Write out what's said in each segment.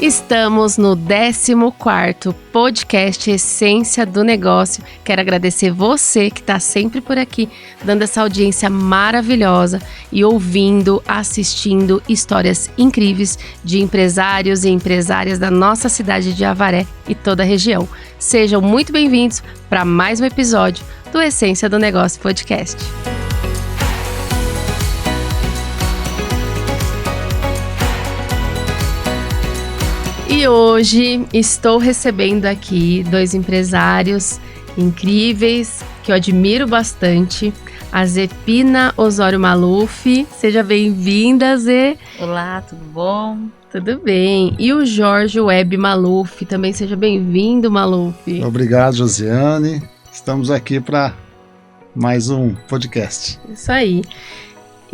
Estamos no 14º podcast Essência do Negócio. Quero agradecer você que está sempre por aqui, dando essa audiência maravilhosa e ouvindo, assistindo histórias incríveis de empresários e empresárias da nossa cidade de Avaré e toda a região. Sejam muito bem-vindos para mais um episódio do Essência do Negócio Podcast. E hoje estou recebendo aqui dois empresários incríveis que eu admiro bastante. A Zepina Osório Maluf. Seja bem-vinda, Zê. Olá, tudo bom? Tudo bem. E o Jorge Web Maluf. Também seja bem-vindo, Maluf. Obrigado, Josiane. Estamos aqui para mais um podcast. Isso aí.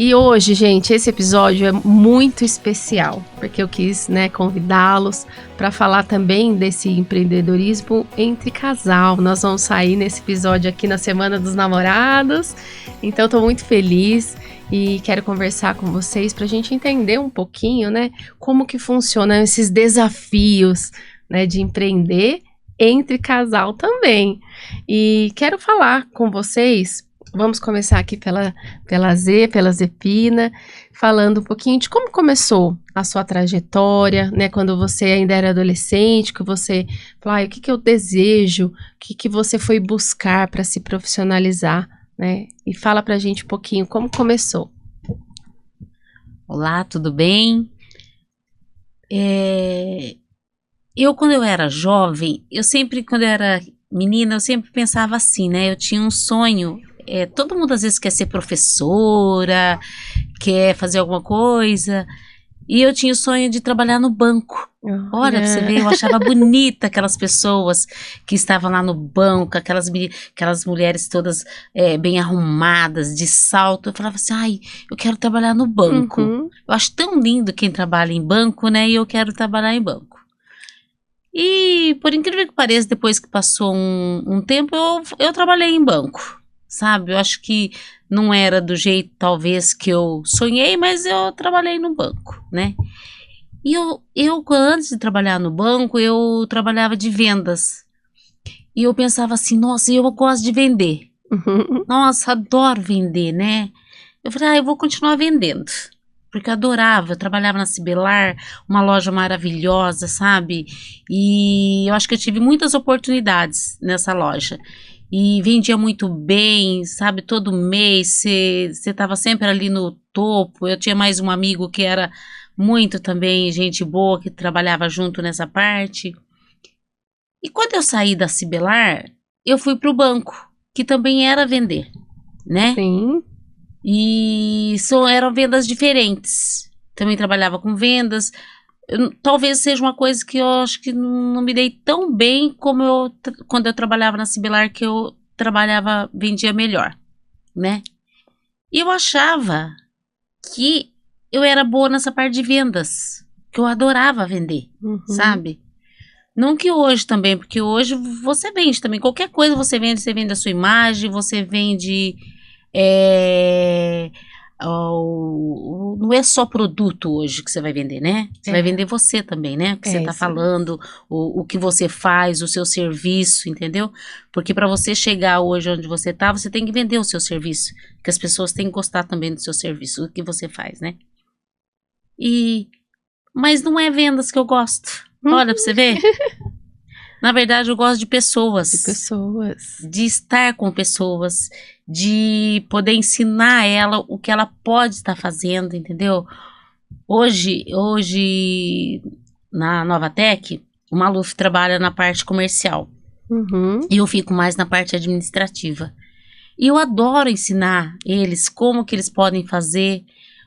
E hoje, gente, esse episódio é muito especial, porque eu quis, convidá-los para falar também desse empreendedorismo entre casal. Nós vamos sair nesse episódio aqui na Semana dos Namorados, então estou muito feliz e quero conversar com vocês para a gente entender um pouquinho, como que funcionam esses desafios, de empreender entre casal também. E quero falar com vocês. Vamos começar aqui pela Zepina, falando um pouquinho de como começou a sua trajetória, quando você ainda era adolescente, que você falou, o que eu desejo, o que você foi buscar para se profissionalizar, E fala pra gente um pouquinho como começou. Olá, tudo bem? Quando eu era jovem, quando eu era menina, eu sempre pensava assim, Eu tinha um sonho. Todo mundo às vezes quer ser professora, quer fazer alguma coisa, e eu tinha o sonho de trabalhar no banco. Olha, pra você ver, eu achava bonita aquelas pessoas que estavam lá no banco, aquelas mulheres todas bem arrumadas, de salto. Eu falava assim, eu quero trabalhar no banco. Uhum. Eu acho tão lindo quem trabalha em banco, e eu quero trabalhar em banco. E, por incrível que pareça, depois que passou um tempo, eu trabalhei em banco. Sabe, eu acho que não era do jeito, talvez, que eu sonhei, mas eu trabalhei no banco, E eu antes de trabalhar no banco, eu trabalhava de vendas. E eu pensava assim, nossa, eu gosto de vender. Uhum. Nossa, adoro vender, Eu falei, eu vou continuar vendendo. Porque eu adorava, eu trabalhava na Cibelar, uma loja maravilhosa, sabe? E eu acho que eu tive muitas oportunidades nessa loja. E vendia muito bem, sabe, todo mês, você estava sempre ali no topo. Eu tinha mais um amigo que era muito também gente boa, que trabalhava junto nessa parte. E quando eu saí da Cibelar, eu fui para o banco, que também era vender, Sim. E eram vendas diferentes. Também trabalhava com vendas. Talvez seja uma coisa que eu acho que não me dei tão bem como quando eu trabalhava na Cibelar, que eu vendia melhor, E eu achava que eu era boa nessa parte de vendas, que eu adorava vender, sabe? Não que hoje também, porque hoje você vende também, qualquer coisa você vende a sua imagem, você vende... não é só produto hoje que você vai vender, Você vai vender você também, O que você está falando, o que você faz, o seu serviço, entendeu? Porque para você chegar hoje onde você está, você tem que vender o seu serviço, porque as pessoas têm que gostar também do seu serviço, do que você faz, Mas não é vendas que eu gosto. Olha, para você ver. Na verdade, eu gosto de pessoas. De estar com pessoas, de poder ensinar ela o que ela pode estar fazendo, entendeu? Hoje na Novatec, o Maluf trabalha na parte comercial. E eu fico mais na parte administrativa. E eu adoro ensinar eles como que eles podem fazer,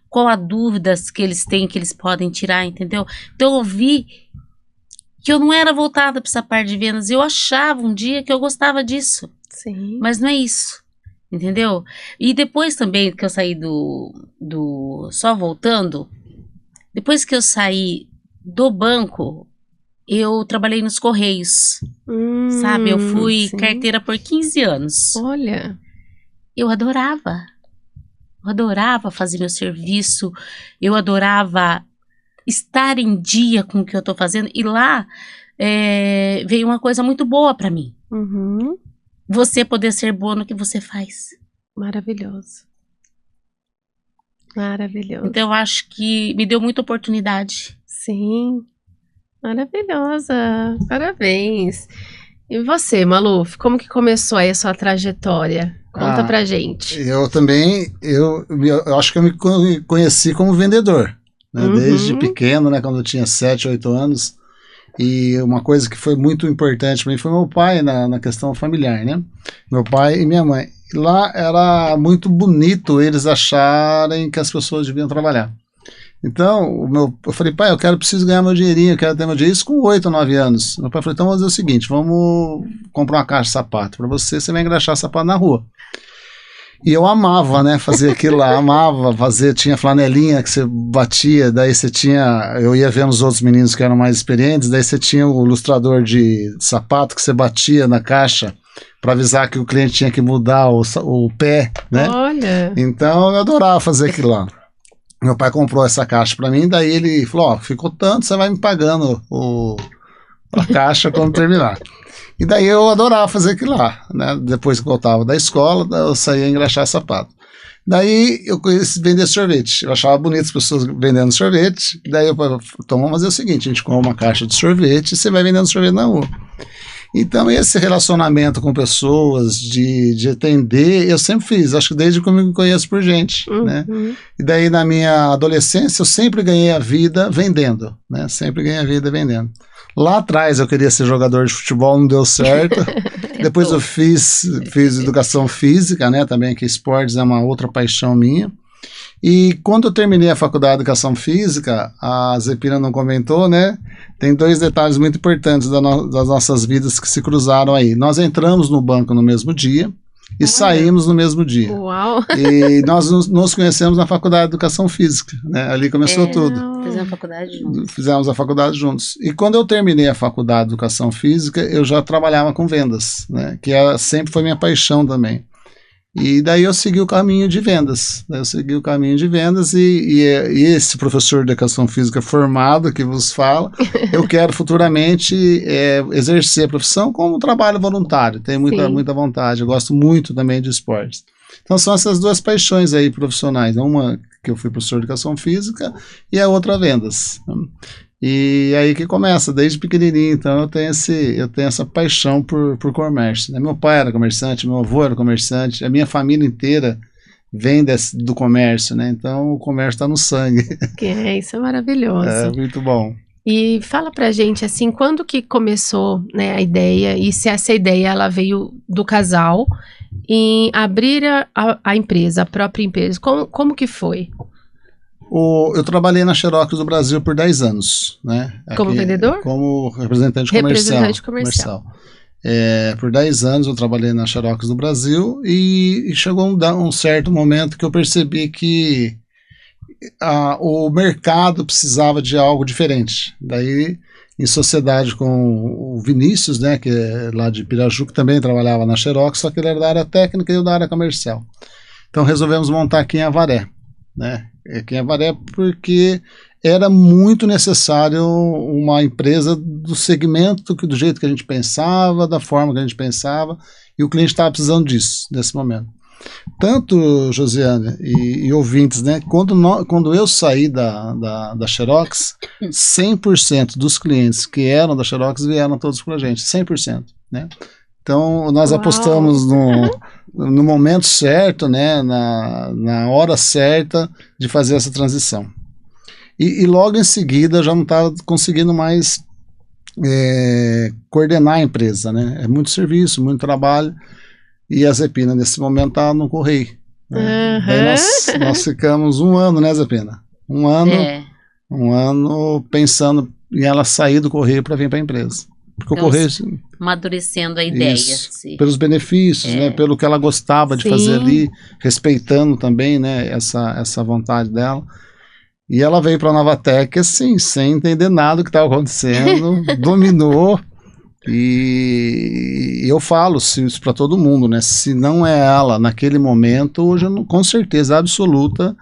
qual as dúvidas que eles têm, que eles podem tirar, entendeu? Então eu vi que eu não era voltada para essa parte de vendas. Eu achava um dia que eu gostava disso. Sim. Mas não é isso, entendeu? E depois também que eu saí só voltando, depois que eu saí do banco, eu trabalhei nos Correios, sabe? Eu fui carteira por 15 anos. Olha. Eu adorava fazer meu serviço, eu adorava estar em dia com o que eu tô fazendo. E lá veio uma coisa muito boa para mim. Uhum. Você poder ser boa no que você faz. Maravilhoso. Maravilhoso. Então eu acho que me deu muita oportunidade. Sim. Maravilhosa. Parabéns. E você, Maluf, como que começou aí a sua trajetória? Conta pra gente. Eu também, eu acho que eu me conheci como vendedor, né? Desde pequeno, né? Quando eu tinha 7, 8 anos. E uma coisa que foi muito importante para mim foi meu pai na questão familiar, né? Meu pai e minha mãe. E lá era muito bonito eles acharem que as pessoas deviam trabalhar. Então, eu falei, pai, preciso ganhar meu dinheirinho, eu quero ter meu dinheiro. Isso com 8 ou 9 anos. Meu pai falou, então vamos fazer o seguinte, vamos comprar uma caixa de sapato para você vai engraxar sapato na rua. E eu amava, né, fazer aquilo lá, amava fazer, tinha flanelinha que você batia, daí você tinha, eu ia vendo os outros meninos que eram mais experientes, daí você tinha o ilustrador de sapato que você batia na caixa para avisar que o cliente tinha que mudar o pé, né? Olha! Então eu adorava fazer aquilo lá. Meu pai comprou essa caixa para mim, daí ele falou, ó, ficou tanto, você vai me pagando a caixa quando terminar. E daí eu adorava fazer aquilo lá, né? Depois que eu voltava da escola, eu saía a engraxar sapato. Daí eu conheci vender sorvete. Eu achava bonito as pessoas vendendo sorvete. Daí eu falei, então vamos fazer o seguinte, a gente compra uma caixa de sorvete e você vai vendendo sorvete na rua. Então esse relacionamento com pessoas, de atender, eu sempre fiz, acho que desde que eu me conheço por gente, né? E daí na minha adolescência eu sempre ganhei a vida vendendo, né? Sempre ganhei a vida vendendo. Lá atrás eu queria ser jogador de futebol, não deu certo. Depois eu fiz educação física, né? Também que esportes é uma outra paixão minha. E quando eu terminei a faculdade de educação física, a Zepina não comentou, né? Tem 2 detalhes muito importantes das nossas vidas que se cruzaram aí. Nós entramos no banco no mesmo dia e saímos no mesmo dia. Uau! E nós nos conhecemos na faculdade de educação física, né? Ali começou tudo. Fizemos a faculdade juntos. Fizemos a faculdade juntos. E quando eu terminei a faculdade de educação física, eu já trabalhava com vendas, né? Que sempre foi minha paixão também. E daí eu segui o caminho de vendas. E esse professor de educação física formado que vos fala, eu quero futuramente exercer a profissão como trabalho voluntário. Tenho muita vontade. Eu gosto muito também de esportes. Então são essas 2 paixões aí profissionais. Uma que eu fui professor de educação física e a outra vendas. E aí que começa, desde pequenininho, então eu tenho essa paixão por comércio, né? Meu pai era comerciante, meu avô era comerciante, a minha família inteira vem do comércio, né? Então o comércio está no sangue. Isso é maravilhoso. É muito bom. E fala pra gente, assim, quando que começou, né, a ideia, e se essa ideia ela veio do casal em abrir a empresa, a própria empresa, como que foi? Eu trabalhei na Xerox do Brasil por 10 anos, né? Como vendedor? Como representante comercial. Por 10 anos eu trabalhei na Xerox do Brasil e chegou um certo momento que eu percebi que o mercado precisava de algo diferente. Daí, em sociedade com o Vinícius, né, que é lá de Piraju, que também trabalhava na Xerox, só que ele era da área técnica e eu da área comercial. Então resolvemos montar aqui em Avaré, né? Aqui em Avaré porque era muito necessário uma empresa do segmento, do jeito que a gente pensava, da forma que a gente pensava, e o cliente estava precisando disso, nesse momento. Tanto, Josiane e ouvintes, né, quando eu saí da Xerox, 100% dos clientes que eram da Xerox vieram todos para a gente, 100%, né? Então, nós apostamos no momento certo, né, na hora certa de fazer essa transição. E logo em seguida já não estava conseguindo mais coordenar a empresa, né? É muito serviço, muito trabalho. E a Zepina, nesse momento, está no Correio. Né? Daí nós ficamos 1 ano, né, Zepina? Um ano pensando em ela sair do Correio para vir para a empresa. Porque então, o Correio... Amadurecendo a ideia. Pelos benefícios, né? Pelo que ela gostava de fazer ali, respeitando também, né, essa vontade dela. E ela veio para a Novatec, assim, sem entender nada do que estava acontecendo, dominou. E eu falo isso para todo mundo, né? Se não é ela naquele momento, hoje, com certeza absoluta,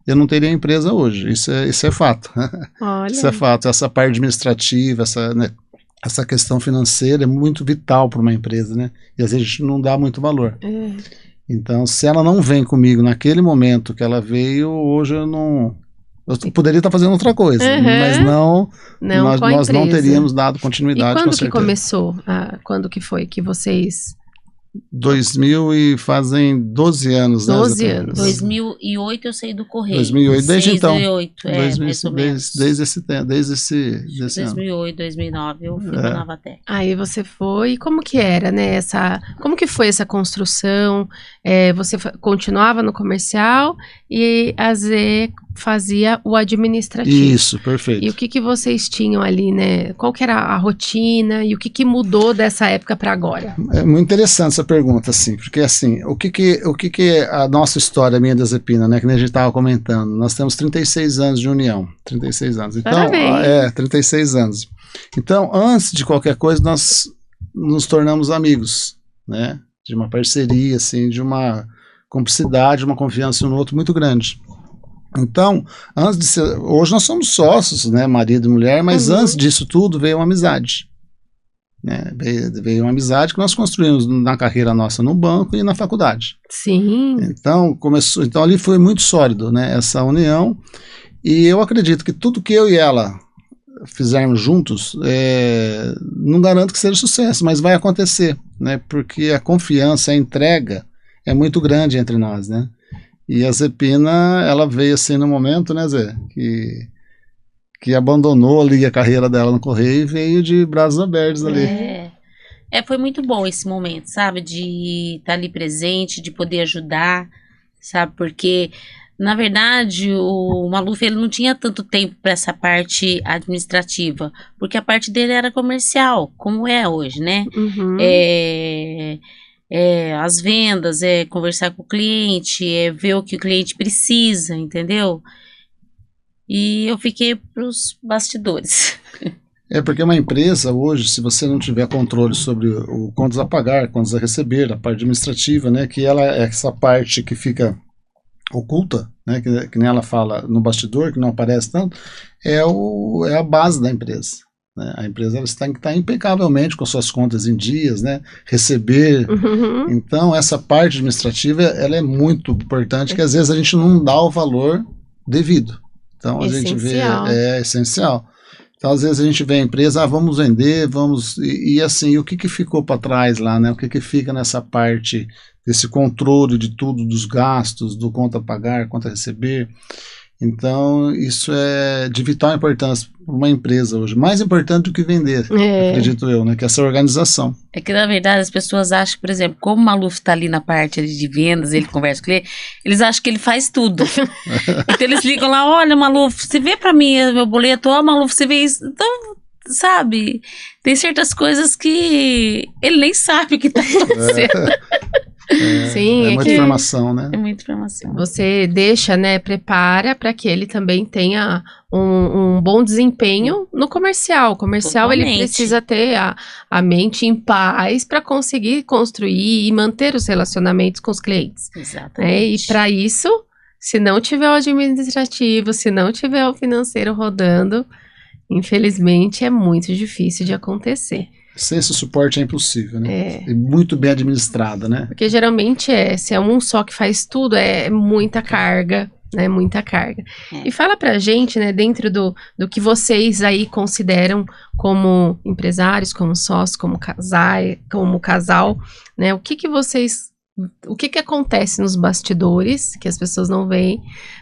eu não teria empresa hoje. Isso é fato. Olha. Isso é fato. Essa parte administrativa, essa questão financeira é muito vital para uma empresa, né? E às vezes a gente não dá muito valor. Então, se ela não vem comigo naquele momento que ela veio, hoje eu poderia estar fazendo outra coisa, mas nós não teríamos dado continuidade. E quando que começou? Quando que foi que vocês... 2000 e fazem 12 anos. 12 anos. 2008 eu saí do Correio. 2008, desde então. 2008, mais ou menos. Desde esse tempo, desde esse 2008, 2009 eu fui para Novatec. Aí você foi, e como que era, né, como que foi essa construção? Você continuava no comercial e a Zê fazia o administrativo. Isso, perfeito. E o que vocês tinham ali, né? Qual que era a rotina e o que mudou dessa época para agora? É muito interessante essa pergunta, assim, porque assim, o que é a nossa história, minha da Zepina, né, que a gente estava comentando, nós temos 36 anos de união, 36 anos. Então, parabéns. 36 anos. Então, antes de qualquer coisa, nós nos tornamos amigos, né, de uma parceria, assim, de uma cumplicidade, uma confiança um no outro muito grande. Então, antes de ser, hoje nós somos sócios, né, marido e mulher, mas antes disso tudo veio uma amizade, né, veio uma amizade que nós construímos na carreira nossa no banco e na faculdade. Sim. Então ali foi muito sólido, né, essa união, e eu acredito que tudo que eu e ela fizermos juntos, não garanto que seja sucesso, mas vai acontecer, né, porque a confiança, a entrega é muito grande entre nós, né. E a Zepina, ela veio assim no momento, né, Zé, que abandonou ali a carreira dela no Correio e veio de braços abertos ali. Foi muito bom esse momento, sabe, de estar ali presente, de poder ajudar, sabe, porque, na verdade, o Maluf, ele não tinha tanto tempo para essa parte administrativa, porque a parte dele era comercial, como é hoje, né, as vendas, conversar com o cliente, ver o que o cliente precisa, entendeu? E eu fiquei pros bastidores. Porque uma empresa hoje, se você não tiver controle sobre o contas a pagar, contas a receber, a parte administrativa, né, que ela é essa parte que fica oculta, né, que nem ela fala no bastidor, que não aparece tanto, é a base da empresa. Né? A empresa ela tem que estar impecavelmente com suas contas em dias, né? Receber. Então, essa parte administrativa ela é muito importante, que às vezes a gente não dá o valor devido. Então, a gente vê, é essencial. Então, às vezes a gente vê a empresa, vamos vender, e assim, o que ficou para trás lá, né? O que fica nessa parte desse controle de tudo, dos gastos, do conta a pagar, conta a receber. Então, isso é de vital importância para uma empresa hoje. Mais importante do que vender, acredito eu, né? Que é essa organização. É que, na verdade, as pessoas acham, por exemplo, como o Maluf está ali na parte ali de vendas, ele conversa com ele, eles acham que ele faz tudo. Então, eles ligam lá, olha, Maluf, você vê para mim meu boleto, Maluf, você vê isso. Então, sabe, tem certas coisas que ele nem sabe o que está acontecendo. Sim, é muita informação, né? É muita informação. Você deixa, né, prepara para que ele também tenha um bom desempenho no comercial. O comercial Totalmente. Ele precisa ter a mente em paz para conseguir construir e manter os relacionamentos com os clientes. Exatamente. E para isso, se não tiver o administrativo, se não tiver o financeiro rodando, infelizmente é muito difícil de acontecer. Sem esse suporte é impossível, né? E muito bem administrada, né? Porque geralmente se é um só que faz tudo, é muita carga, né? Muita carga. E fala pra gente, né, dentro do que vocês aí consideram como empresários, como sócios, como casal, né? O que acontece nos bastidores, que as pessoas não veem,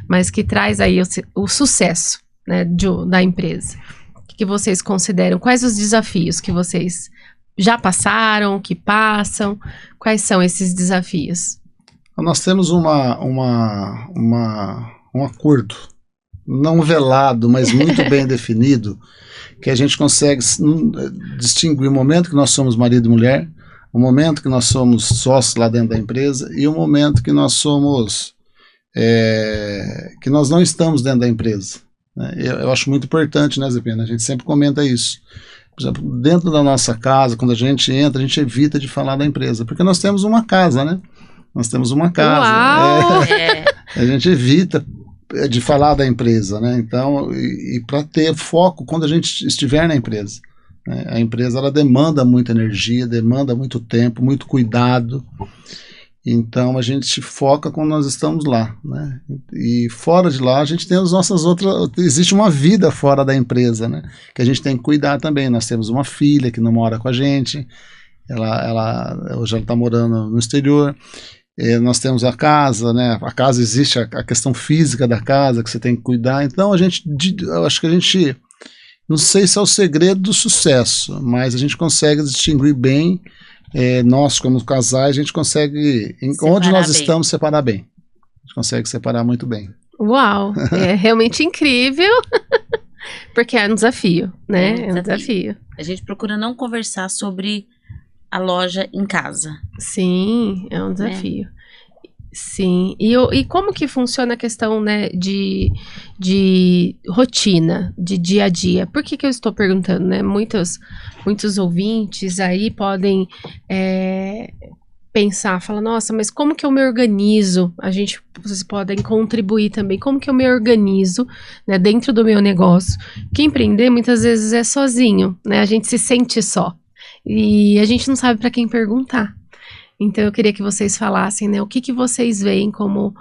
mas que traz aí o sucesso, né, da empresa. Que vocês consideram? Quais os desafios que vocês já passaram, que passam? Quais são esses desafios? Nós temos um acordo não velado, mas muito bem definido, que a gente consegue distinguir o momento que nós somos marido e mulher, o momento que nós somos sócios lá dentro da empresa e o momento que nós somos que nós não estamos dentro da empresa. Eu acho muito importante, né, Zepina? A gente sempre comenta isso. Por exemplo, dentro da nossa casa, quando a gente entra, a gente evita de falar da empresa, porque nós temos uma casa, né? Nós temos uma casa. Uau! A gente evita de falar da empresa, né? Então, e para ter foco quando a gente estiver na empresa. Né? A empresa, ela demanda muita energia, demanda muito tempo, muito cuidado. Então, a gente foca quando nós estamos lá, né? E fora de lá, a gente tem as nossas outras... Existe uma vida fora da empresa, né? Que a gente tem que cuidar também. Nós temos uma filha que não mora com a gente. Hoje ela está morando no exterior. Nós temos a casa, né? A casa existe, a questão física da casa que você tem que cuidar. Então eu acho que a gente, não sei se é o segredo do sucesso, mas a gente consegue distinguir bem, nós como casais, a gente consegue, onde nós estamos, separar bem. A gente consegue separar muito bem. Uau, é realmente incrível, porque é um desafio, né? É um desafio. A gente procura não conversar sobre a loja em casa. Sim, é um desafio. Sim, e como que funciona a questão, né, de rotina, de dia a dia? Por que eu estou perguntando, né? Muitos ouvintes aí podem pensar, falar, nossa, mas como que eu me organizo? Vocês podem contribuir também. Como que eu me organizo, né, dentro do meu negócio? Porque empreender muitas vezes é sozinho, né? A gente se sente só. E a gente não sabe para quem perguntar. Então eu queria que vocês falassem, né, o que vocês veem como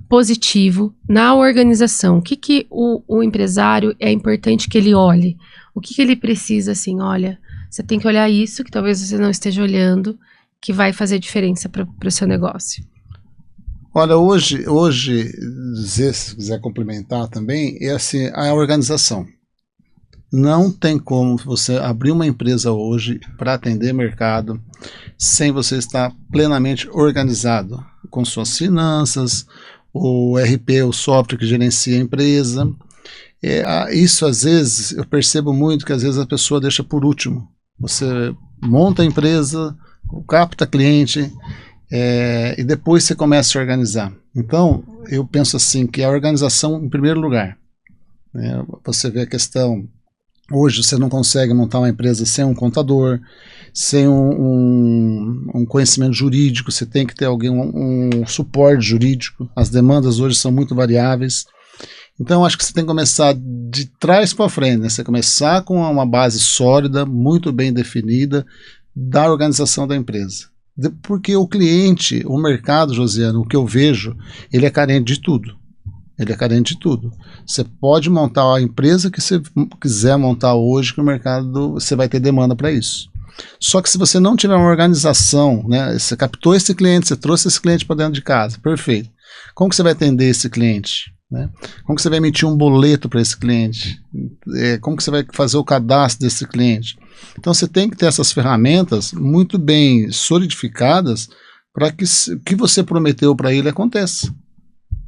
positivo na organização. O que o empresário é importante que ele olhe? O que ele precisa, assim, olha, você tem que olhar isso, que talvez você não esteja olhando, que vai fazer diferença para o seu negócio. Olha, hoje, se quiser complementar também, é assim, a organização. Não tem como você abrir uma empresa hoje para atender mercado sem você estar plenamente organizado com suas finanças, o RP, o software que gerencia a empresa. Isso, às vezes, eu percebo muito que às vezes a pessoa deixa por último. Você monta a empresa, capta cliente, e depois você começa a se organizar. Então, eu penso assim, que a organização em primeiro lugar. Né? Você vê a questão... Hoje você não consegue montar uma empresa sem um contador, sem um conhecimento jurídico, você tem que ter um suporte jurídico. As demandas hoje são muito variáveis. Então acho que você tem que começar de trás para frente, né? Você começar com uma base sólida, muito bem definida, da organização da empresa. Porque o cliente, o mercado, Josiane, o que eu vejo, ele é carente de tudo. Ele é carente de tudo. Você pode montar a empresa que você quiser montar hoje, que o mercado, você vai ter demanda para isso. Só que se você não tiver uma organização, né, você captou esse cliente, você trouxe esse cliente para dentro de casa, perfeito. Como que você vai atender esse cliente? Né? Como que você vai emitir um boleto para esse cliente? Como que você vai fazer o cadastro desse cliente? Então você tem que ter essas ferramentas muito bem solidificadas para que o que você prometeu para ele aconteça.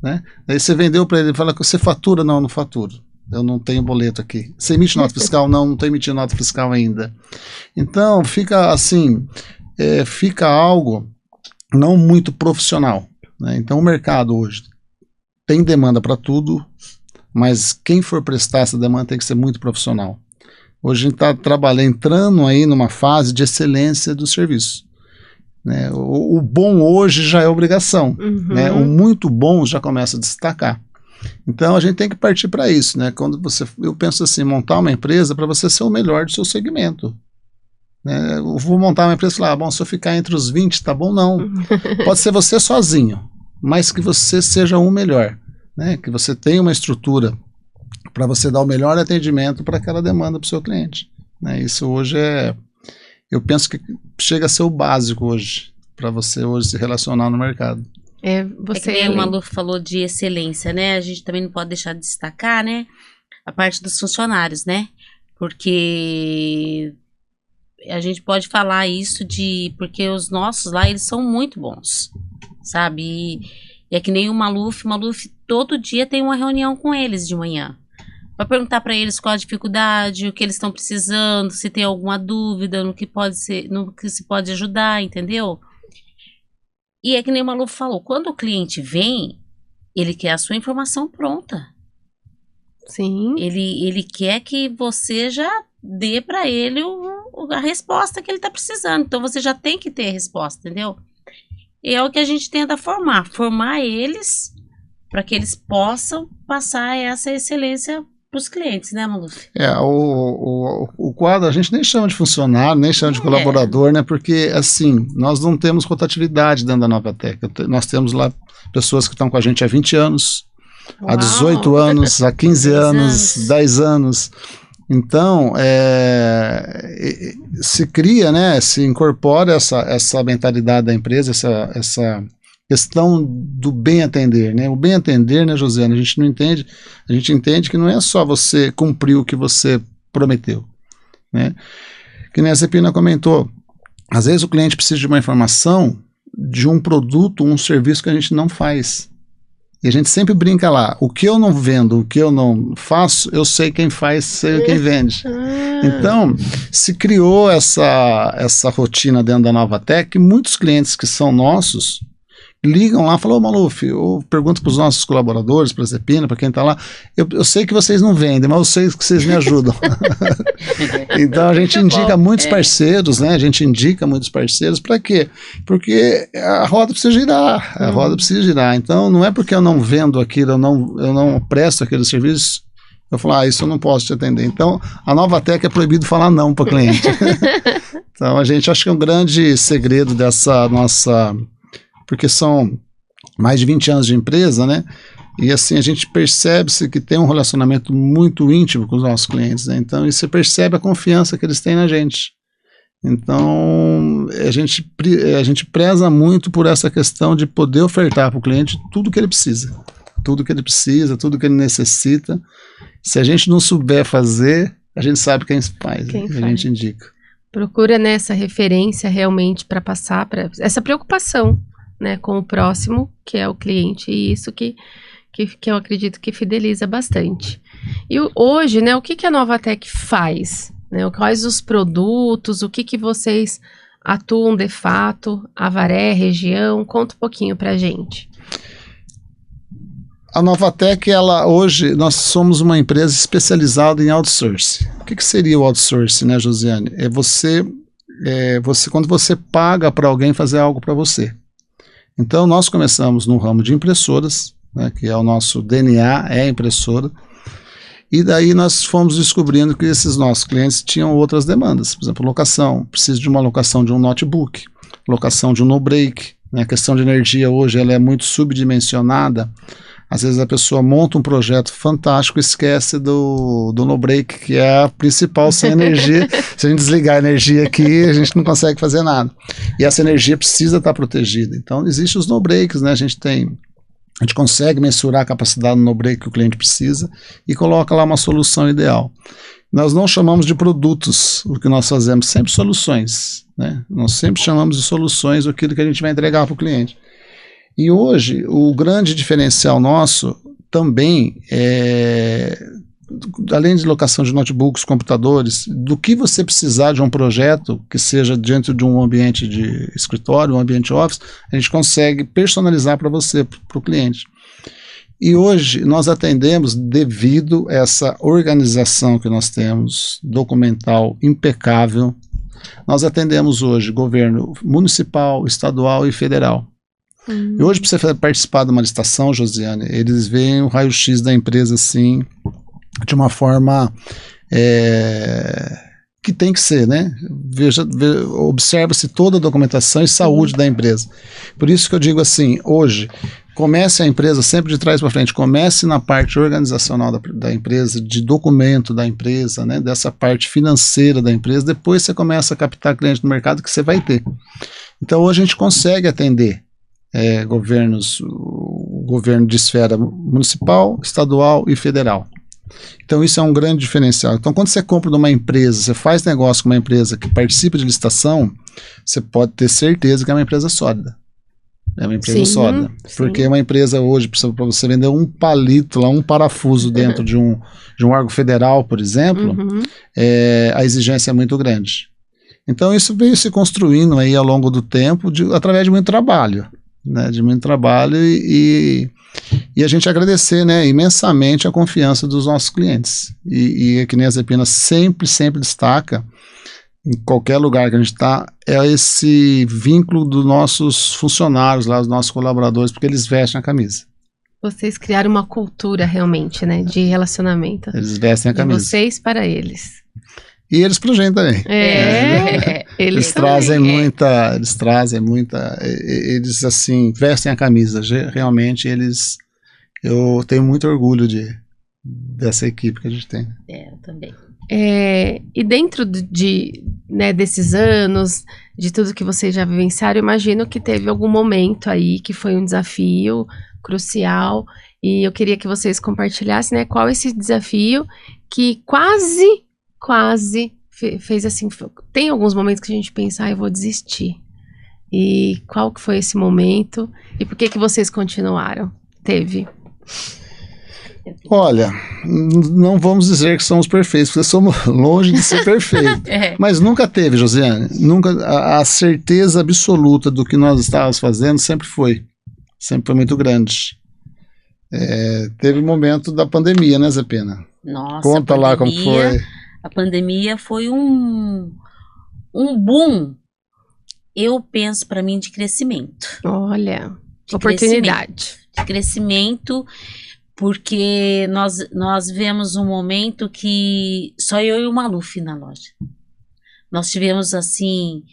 Né? Aí você vendeu para ele, fala que você fatura, não faturo, eu não tenho boleto aqui. Você emite nota fiscal? Não estou emitindo nota fiscal ainda. Então fica assim, fica algo não muito profissional. Né? Então o mercado hoje tem demanda para tudo, mas quem for prestar essa demanda tem que ser muito profissional. Hoje a gente está entrando aí numa fase de excelência do serviço. Né? O bom hoje já é obrigação, né? O muito bom já começa a destacar. Então a gente tem que partir para isso, né? Eu penso assim, montar uma empresa para você ser o melhor do seu segmento. Né? Eu vou montar uma empresa e falar, bom, se eu ficar entre os 20, tá bom? Não. Pode ser você sozinho, mas que você seja o melhor, né? Que você tenha uma estrutura para você dar o melhor atendimento para aquela demanda para o seu cliente. Né? Isso hoje eu penso que chega a ser o básico hoje, para você hoje se relacionar no mercado. Que o Maluf falou de excelência, né? A gente também não pode deixar de destacar, né? A parte dos funcionários, né? Porque a gente pode falar isso porque os nossos lá, eles são muito bons, sabe? E é que nem o Maluf todo dia tem uma reunião com eles de manhã. Para perguntar para eles qual a dificuldade, o que eles estão precisando, se tem alguma dúvida no que se pode ajudar, entendeu? E é que nem o Maluf falou, quando o cliente vem, ele quer a sua informação pronta. Sim. Ele quer que você já dê para ele a resposta que ele está precisando. Então você já tem que ter a resposta, entendeu? E é o que a gente tenta formar eles para que eles possam passar essa excelência para os clientes, né, Maluf? O quadro a gente nem chama de funcionário, nem chama de colaborador, né? Porque, assim, nós não temos rotatividade dentro da Novatec. Nós temos lá pessoas que estão com a gente há 20 anos, há 18 anos, há 15 anos, 10 anos. Então, se cria, né? Se incorpora essa mentalidade da empresa, essa questão do bem atender, né? O bem atender, né, Josiane, a gente entende que não é só você cumprir o que você prometeu, né? Que nem a Zepina comentou, às vezes o cliente precisa de uma informação de um produto, um serviço que a gente não faz. E a gente sempre brinca lá, o que eu não vendo, o que eu não faço, eu sei quem faz, sei quem vende. Então, se criou essa rotina dentro da Novatec, e muitos clientes que são nossos ligam lá e falam, Maluf, eu pergunto para os nossos colaboradores, para a Zepina, para quem está lá, eu sei que vocês não vendem, mas eu sei que vocês me ajudam. Então a gente indica muitos parceiros, né? A gente indica muitos parceiros, para quê? Porque a roda precisa girar, Então não é porque eu não vendo aquilo, eu não presto aquele serviço, eu falo, isso eu não posso te atender. Então a Novatec é proibido falar não para o cliente. Então a gente acha que é um grande segredo dessa nossa... Porque são mais de 20 anos de empresa, né? E assim a gente percebe-se que tem um relacionamento muito íntimo com os nossos clientes, né? Então, e você percebe a confiança que eles têm na gente. Então, a gente preza muito por essa questão de poder ofertar para o cliente tudo que ele precisa. Tudo que ele precisa, tudo que ele necessita. Se a gente não souber fazer, a gente sabe quem faz. A gente indica. Procura nessa referência realmente para passar essa preocupação, né, com o próximo, que é o cliente, e isso que eu acredito que fideliza bastante. E hoje, né, o que a Novatec faz? Né, quais os produtos, o que vocês atuam de fato, Avaré, região? Conta um pouquinho pra gente. A Novatec, hoje, nós somos uma empresa especializada em outsourcing. O que seria o outsourcing, né, Josiane? É você quando você paga para alguém fazer algo para você. Então, nós começamos no ramo de impressoras, né, que é o nosso DNA, é a impressora, e daí nós fomos descobrindo que esses nossos clientes tinham outras demandas, por exemplo, locação, precisa de uma locação de um notebook, locação de um no-break, né, a questão de energia hoje ela é muito subdimensionada, às vezes a pessoa monta um projeto fantástico e esquece do no-break, que é a principal, sem energia. Se a gente desligar a energia aqui, a gente não consegue fazer nada. E essa energia precisa estar protegida. Então, existem os no-breaks, né? A gente consegue mensurar a capacidade do no-break que o cliente precisa e coloca lá uma solução ideal. Nós não chamamos de produtos o que nós fazemos, sempre soluções, né? Nós sempre chamamos de soluções aquilo que a gente vai entregar para o cliente. E hoje, o grande diferencial nosso também é, além de locação de notebooks, computadores, do que você precisar de um projeto, que seja dentro de um ambiente de escritório, um ambiente office, a gente consegue personalizar para você, para o cliente. E hoje nós atendemos, devido a essa organização que nós temos, documental impecável, nós atendemos hoje governo municipal, estadual e federal. E hoje, para você participar de uma licitação, Josiane, eles veem o raio-x da empresa assim, de uma forma que tem que ser, né? Observa-se toda a documentação e saúde da empresa. Por isso que eu digo assim, hoje, comece a empresa sempre de trás para frente, comece na parte organizacional da empresa, de documento da empresa, né? Dessa parte financeira da empresa, depois você começa a captar cliente no mercado que você vai ter. Então hoje a gente consegue atender o governo de esfera municipal, estadual e federal. Então isso é um grande diferencial. Então quando você compra de uma empresa, você faz negócio com uma empresa que participa de licitação, você pode ter certeza que é uma empresa sólida. É uma empresa sólida. Porque uma empresa hoje, para você vender um palito, lá, um parafuso dentro de um órgão federal, por exemplo, a exigência é muito grande. Então isso veio se construindo aí ao longo do tempo, através de muito trabalho. Né, de muito trabalho e a gente agradecer, né, imensamente a confiança dos nossos clientes. E que nem a Zepina sempre destaca, em qualquer lugar que a gente está, é esse vínculo dos nossos funcionários lá, os nossos colaboradores, porque eles vestem a camisa. Vocês criaram uma cultura realmente, né, de relacionamento. Eles vestem a camisa. De vocês para eles. E eles pra gente também. Eles trazem muita, eles assim, vestem a camisa, realmente eu tenho muito orgulho dessa equipe que a gente tem. Eu também. E dentro desses anos, de tudo que vocês já vivenciaram, eu imagino que teve algum momento aí que foi um desafio crucial, e eu queria que vocês compartilhassem, né, qual esse desafio que quase fez assim, tem alguns momentos que a gente pensa, eu vou desistir, e qual que foi esse momento, e por que vocês continuaram? Teve? Olha, não vamos dizer que somos perfeitos, porque somos longe de ser perfeitos. Mas nunca teve, Josiane, nunca, a certeza absoluta do que nós estávamos fazendo sempre foi muito grande. Teve o momento da pandemia, né, Zé Pena? Nossa, conta lá como foi. A pandemia foi um boom, eu penso para mim, de crescimento. Olha, oportunidade. De crescimento, porque nós vemos um momento que só eu e o Maluf na loja. Nós tivemos, assim,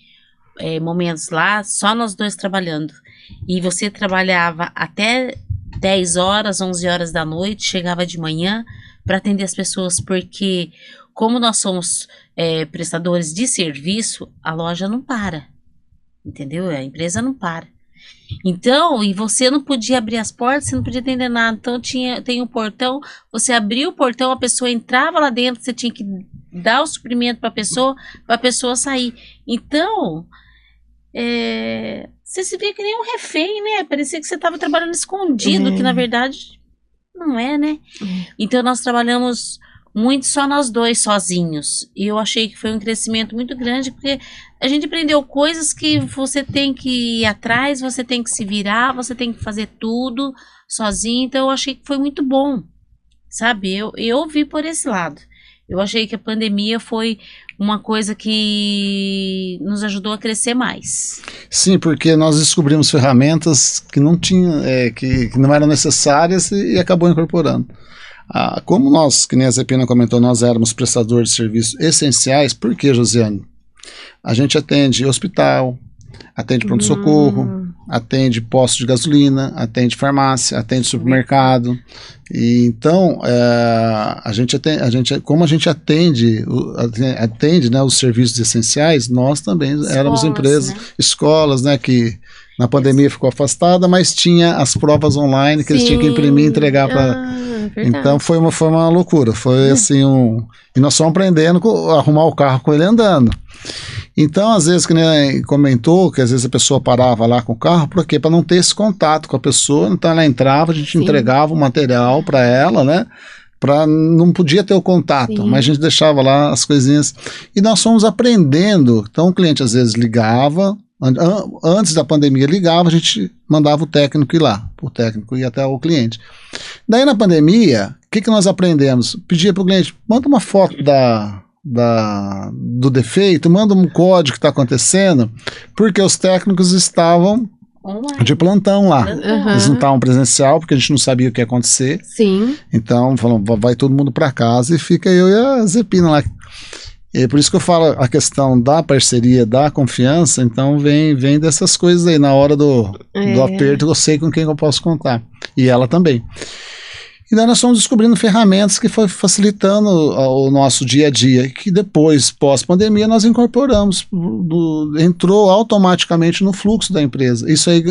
momentos lá, só nós dois trabalhando. E você trabalhava até 10 horas, 11 horas da noite, chegava de manhã para atender as pessoas, porque como nós somos prestadores de serviço, a loja não para, entendeu? A empresa não para. Então, e você não podia abrir as portas, você não podia atender nada. Então tem um portão, você abria o portão, a pessoa entrava lá dentro, você tinha que dar o suprimento para a pessoa sair. Então, você se via que nem um refém, né? Parecia que você estava trabalhando escondido, que na verdade não é, né? Então nós trabalhamos muito só nós dois sozinhos, e eu achei que foi um crescimento muito grande, porque a gente aprendeu coisas que você tem que ir atrás, você tem que se virar, você tem que fazer tudo sozinho. Então eu achei que foi muito bom, sabe? Eu vi por esse lado. Eu achei que a pandemia foi uma coisa que nos ajudou a crescer mais. Sim, porque nós descobrimos ferramentas que não tinham, que não eram necessárias, e acabou incorporando. Como nós, que nem a Zé Pena comentou, nós éramos prestadores de serviços essenciais. Por quê, Josiane? A gente atende hospital, atende pronto-socorro, atende posto de gasolina, atende farmácia, atende supermercado. E então, como a gente atende, né, os serviços essenciais, nós também éramos empresas, né? Escolas, né, que na pandemia ficou afastada, mas tinha as provas online que eles tinham que imprimir e entregar para... Então foi uma loucura, foi assim e nós fomos aprendendo a arrumar o carro com ele andando. Então, às vezes, que nem comentou, que às vezes a pessoa parava lá com o carro, por quê? Para não ter esse contato com a pessoa. Então ela entrava, a gente entregava o material para ela, né? Não podia ter o contato, mas a gente deixava lá as coisinhas. E nós fomos aprendendo. Então o cliente às vezes ligava, antes da pandemia ligava, a gente mandava o técnico ir lá, o técnico ia até o cliente. Daí na pandemia, o que nós aprendemos? Pedia para o cliente, manda uma foto do defeito, manda um código que está acontecendo, porque os técnicos estavam de plantão lá. Eles não estavam presencial, porque a gente não sabia o que ia acontecer. Sim. Então, falamos, vai todo mundo para casa e fica eu e a Zé Pena lá. E por isso que eu falo a questão da parceria, da confiança, então vem dessas coisas aí. Na hora do aperto, eu sei com quem eu posso contar. E ela também. E daí nós fomos descobrindo ferramentas que foi facilitando o nosso dia a dia, que depois, pós-pandemia, nós incorporamos, entrou automaticamente no fluxo da empresa. Isso aí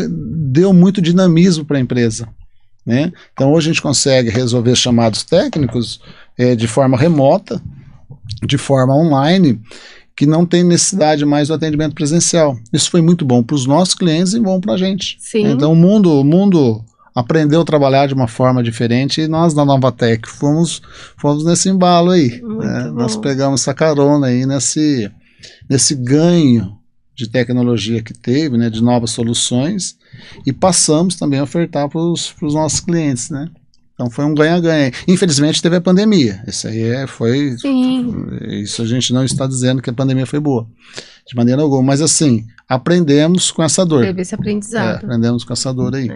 deu muito dinamismo para a empresa, né? Então hoje a gente consegue resolver chamados técnicos de forma remota, de forma online, que não tem necessidade mais do atendimento presencial. Isso foi muito bom para os nossos clientes e bom para a gente. Sim. Então o mundo aprendeu a trabalhar de uma forma diferente, e nós da Novatec fomos nesse embalo aí. Nós pegamos essa carona aí nesse ganho de tecnologia que teve, né, de novas soluções, e passamos também a ofertar para os nossos clientes, né? Então foi um ganha-ganha. Infelizmente teve a pandemia. Isso aí foi... Sim. Isso a gente não está dizendo que a pandemia foi boa, de maneira alguma. Mas assim, aprendemos com essa dor. Teve esse aprendizado. Aprendemos com essa dor aí.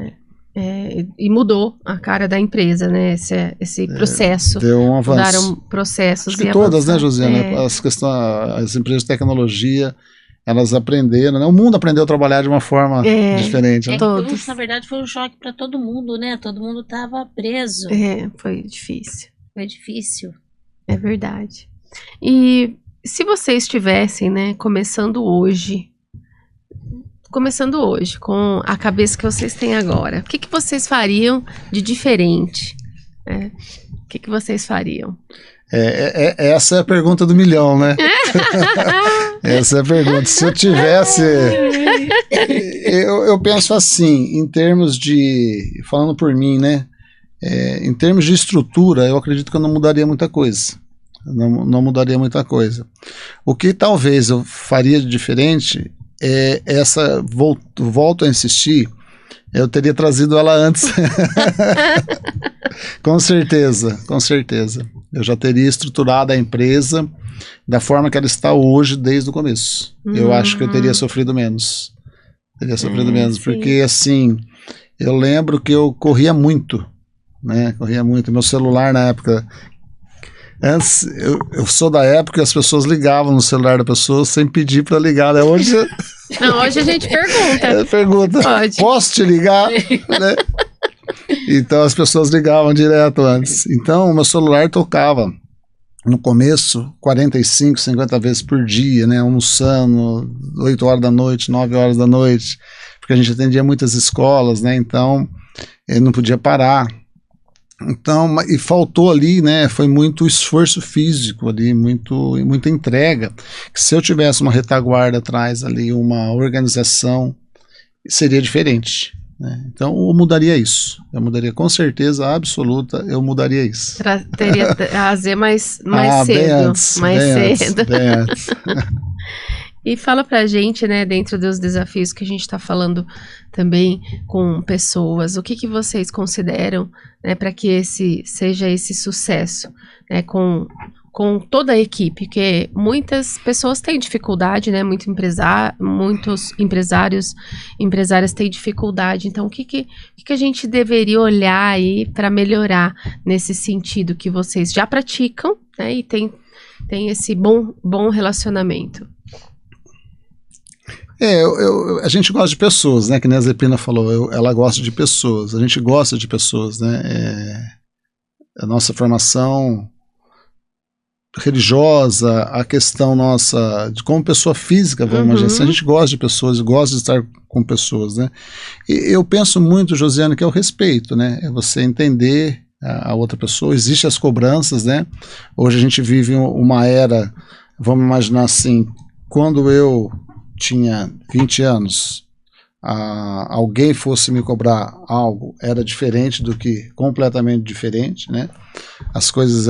E mudou a cara da empresa, né? Esse processo. Deu um avanço. Mudaram processos. Acho que todas, né, Josiana? As empresas de tecnologia, elas aprenderam, né? O mundo aprendeu a trabalhar de uma forma diferente. Né? Todos. Na verdade, foi um choque para todo mundo, né? Todo mundo estava preso. Foi difícil. Foi difícil. É verdade. E se vocês estivessem, né, começando hoje, com a cabeça que vocês têm agora, o que vocês fariam de diferente? O que vocês fariam? Essa é a pergunta do milhão, né? Essa é a pergunta. Se eu tivesse... eu penso assim, em termos de... Falando por mim, né? Em termos de estrutura, eu acredito que eu não mudaria muita coisa. Não mudaria muita coisa. O que talvez eu faria de diferente... volto a insistir, eu teria trazido ela antes. Com certeza. Eu já teria estruturado a empresa da forma que ela está hoje desde o começo. Eu acho que eu teria sofrido menos. Porque assim, eu lembro que eu corria muito, né? Meu celular na época... Antes, eu sou da época que as pessoas ligavam no celular da pessoa sem pedir para ligar, né? Hoje a gente pergunta. Pode. Posso te ligar? Né? Então as pessoas ligavam direto antes. Então o meu celular tocava no começo 45, 50 vezes por dia, né? Almoçando 8 horas da noite, 9 horas da noite, porque a gente atendia muitas escolas, né? Então ele não podia parar. Então, e faltou ali, né, foi muito esforço físico ali, muita entrega, que se eu tivesse uma retaguarda atrás ali, uma organização, seria diferente, né? Então eu mudaria isso, com certeza absoluta, eu mudaria isso. Teria trazer mais cedo, bem antes. E fala pra gente, né, dentro dos desafios que a gente está falando também com pessoas, o que vocês consideram, né, para que seja esse sucesso, né, com toda a equipe, porque muitas pessoas têm dificuldade, né, muitos empresárias têm dificuldade, então o que a gente deveria olhar aí para melhorar nesse sentido que vocês já praticam, né, e tem esse bom relacionamento? A gente gosta de pessoas, né? Que nem a Zepina falou, ela gosta de pessoas, a gente gosta de pessoas, né? A nossa formação religiosa, a questão nossa de como pessoa física, vamos dizer assim, a gente gosta de pessoas, gosta de estar com pessoas, né? E eu penso muito, Josiane, que é o respeito, né? É você entender a outra pessoa, existem as cobranças, né? Hoje a gente vive uma era, vamos imaginar assim, quando eu tinha 20 anos, alguém fosse me cobrar algo, era diferente do que, completamente diferente, né? As coisas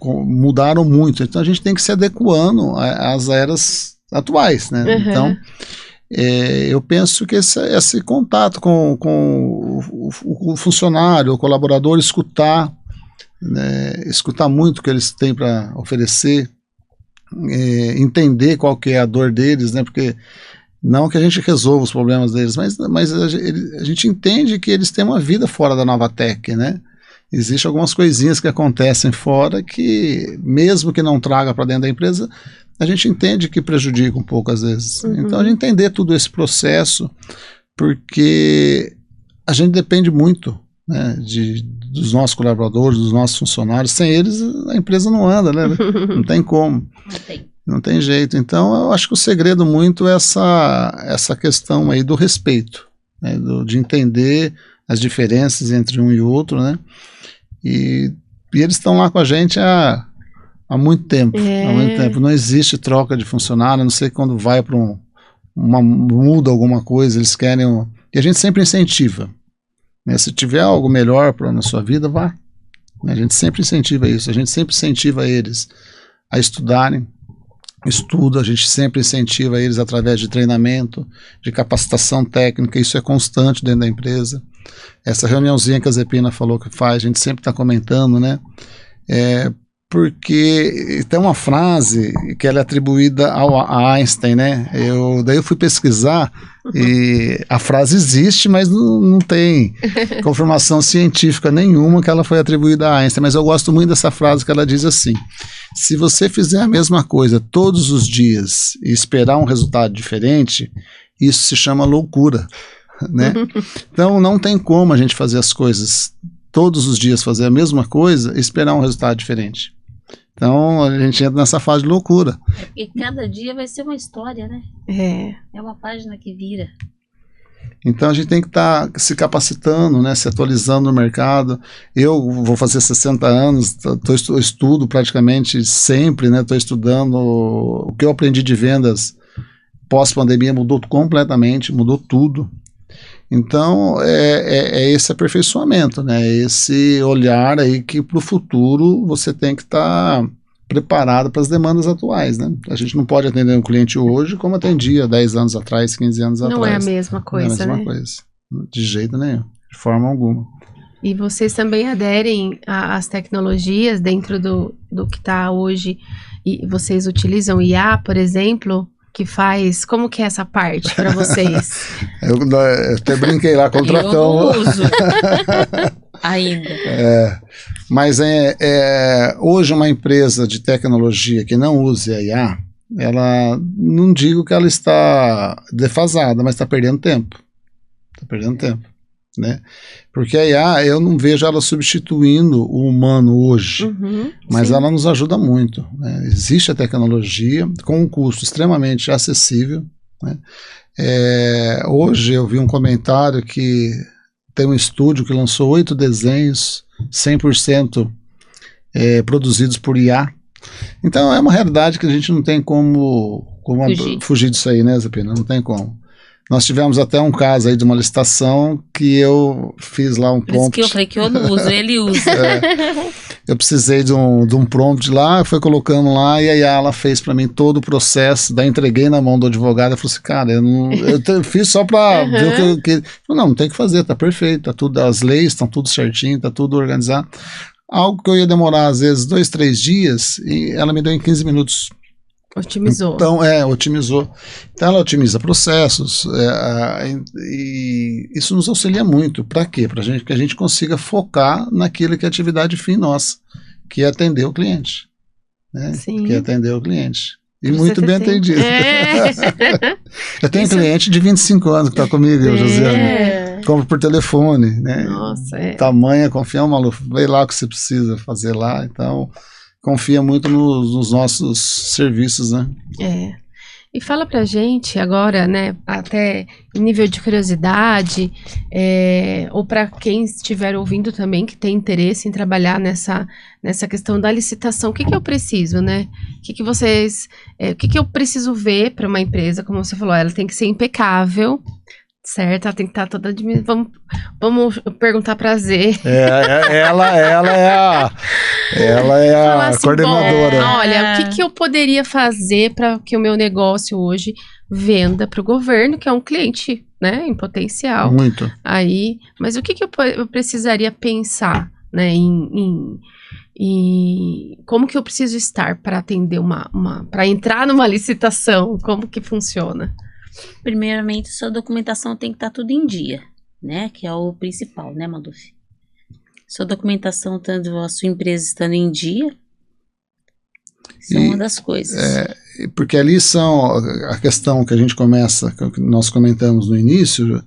mudaram muito, então a gente tem que se adequando às eras atuais, né? Então, eu penso que esse contato com o funcionário, o colaborador, escutar, né? Escutar muito o que eles têm para oferecer, entender qual que é a dor deles, né? Porque não que a gente resolva os problemas deles, mas a gente entende que eles têm uma vida fora da Novatec, né? Existem algumas coisinhas que acontecem fora que, mesmo que não traga para dentro da empresa, a gente entende que prejudica um pouco às vezes. Então a gente entender todo esse processo, porque a gente depende muito, né, dos nossos colaboradores, dos nossos funcionários. Sem eles a empresa não anda, né? Não tem como. Não tem jeito. Então eu acho que o segredo muito é essa questão aí do respeito, né, de entender as diferenças entre um e outro, né? E eles estão lá com a gente há muito tempo. Há muito tempo. Não existe troca de funcionário, a não sei quando vai para muda alguma coisa, eles querem. E a gente sempre incentiva. Né? Se tiver algo melhor na sua vida, vá. A gente sempre incentiva isso, a gente sempre incentiva eles a estudarem. A gente sempre incentiva eles através de treinamento, de capacitação técnica, isso é constante dentro da empresa. Essa reuniãozinha que a Zepina falou que faz, a gente sempre está comentando, né? porque tem uma frase que ela é atribuída a Einstein, né? Daí eu fui pesquisar e a frase existe, mas não tem confirmação científica nenhuma que ela foi atribuída a Einstein, mas eu gosto muito dessa frase que ela diz assim: se você fizer a mesma coisa todos os dias e esperar um resultado diferente, isso se chama loucura, né? Então não tem como a gente fazer as coisas todos os dias, fazer a mesma coisa e esperar um resultado diferente. Então a gente entra nessa fase de loucura. Porque cada dia vai ser uma história, né? É uma página que vira. Então a gente tem que estar se capacitando, né, se atualizando no mercado. Eu vou fazer 60 anos, estudo praticamente sempre, né, estou estudando. O que eu aprendi de vendas pós-pandemia mudou completamente, mudou tudo. Então é esse aperfeiçoamento, né? Esse olhar aí que para o futuro você tem que estar preparado para as demandas atuais, né? A gente não pode atender um cliente hoje como atendia 10 anos atrás, 15 anos atrás. Não é a mesma coisa, não é a mesma coisa, de jeito nenhum, de forma alguma. E vocês também aderem às tecnologias dentro do que está hoje, e vocês utilizam IA, por exemplo, que faz... Como que é essa parte para vocês? eu até brinquei lá com o Tracão. Eu uso ainda. Mas hoje uma empresa de tecnologia que não use a IA, ela, não digo que ela está defasada, mas está perdendo tempo. Está perdendo tempo, né? Porque a IA, eu não vejo ela substituindo o humano hoje, mas sim, ela nos ajuda muito, né? Existe a tecnologia com um custo extremamente acessível, né? Hoje eu vi um comentário que tem um estúdio que lançou 8 desenhos 100% produzidos por IA. Então é uma realidade que a gente não tem como fugir disso aí, né, Zepina? Não tem como. Nós tivemos até um caso aí de uma licitação que eu fiz lá um prompt. Por isso que eu falei que eu não uso, ele usa. Eu precisei de um prompt lá, foi colocando lá, e aí ela fez para mim todo o processo, daí entreguei na mão do advogado, e falou assim, cara, eu fiz só para ver o que... Não tem que fazer, tá perfeito, tá tudo, as leis estão tudo certinho, tá tudo organizado. Algo que eu ia demorar às vezes 2, 3 dias, e ela me deu em 15 minutos. Otimizou. Então, otimizou. Então, ela otimiza processos, e isso nos auxilia muito. Para quê? Para que a gente consiga focar naquilo que é a atividade fim nossa, que é atender o cliente. Né? Sim. Que é atender o cliente. E muito bem atendido. Eu tenho cliente de 25 anos que está comigo, Josiane. Compro por telefone. Né? Nossa, Tamanha, confia, maluco. Vê lá o que você precisa fazer lá. Então... confia muito nos nossos serviços, né? E fala pra gente agora, né, até em nível de curiosidade, ou para quem estiver ouvindo também, que tem interesse em trabalhar nessa questão da licitação, o que eu preciso, né? O que eu preciso ver para uma empresa, como você falou, ela tem que ser impecável, certo? Ela tem que estar toda... Vamos perguntar pra Z. Ela é a assim, coordenadora. Bom, olha, o que eu poderia fazer para que o meu negócio hoje venda para o governo, que é um cliente, né, em potencial. Muito. Aí, mas o que eu precisaria pensar, né, como que eu preciso estar para atender para entrar numa licitação? Como que funciona? Primeiramente, sua documentação tem que estar tudo em dia, né? Que é o principal, né, Maluf? Sua documentação, tanto a sua empresa estando em dia, isso é uma das coisas. Porque ali a questão que a gente começa, que nós comentamos no início,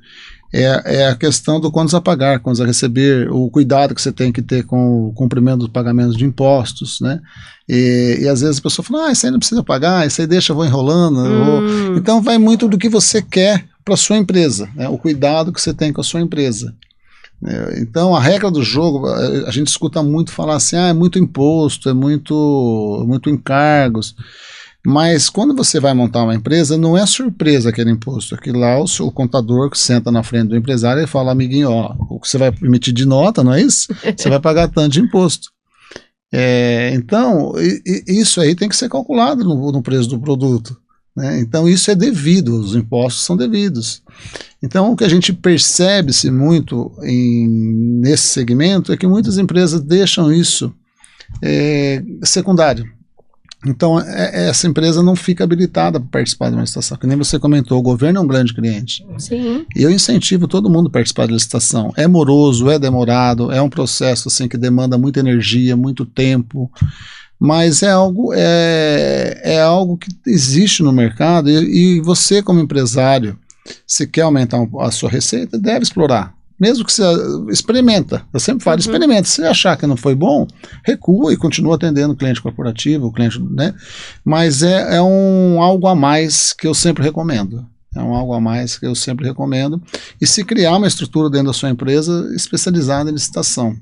é a questão do quantos a pagar, quantos a receber, o cuidado que você tem que ter com o cumprimento dos pagamentos de impostos, né? E às vezes a pessoa fala, isso aí não precisa pagar, isso aí deixa, eu vou enrolando. Então vai muito do que você quer para a sua empresa, né? O cuidado que você tem com a sua empresa. Então a regra do jogo, a gente escuta muito falar assim, é muito imposto, é muito encargos. Mas quando você vai montar uma empresa, não é surpresa aquele imposto. Aquilo lá, o contador que senta na frente do empresário e fala, amiguinho, o que você vai emitir de nota, não é isso? Você vai pagar tanto de imposto. Então, isso aí tem que ser calculado no preço do produto. Né? Então, isso é devido, os impostos são devidos. Então, o que a gente percebe-se muito nesse segmento é que muitas empresas deixam isso secundário. Então, essa empresa não fica habilitada para participar de uma licitação. Que nem você comentou, o governo é um grande cliente. Sim. E eu incentivo todo mundo a participar da licitação. É moroso, é demorado, é um processo assim, que demanda muita energia, muito tempo, mas é algo que existe no mercado e você, como empresário, se quer aumentar a sua receita, deve explorar. Mesmo que você experimenta, eu sempre falo, experimenta. Se achar que não foi bom, recua e continua atendendo o cliente corporativo, o cliente, né? Mas é algo a mais que eu sempre recomendo. É algo a mais que eu sempre recomendo. E se criar uma estrutura dentro da sua empresa especializada em licitação.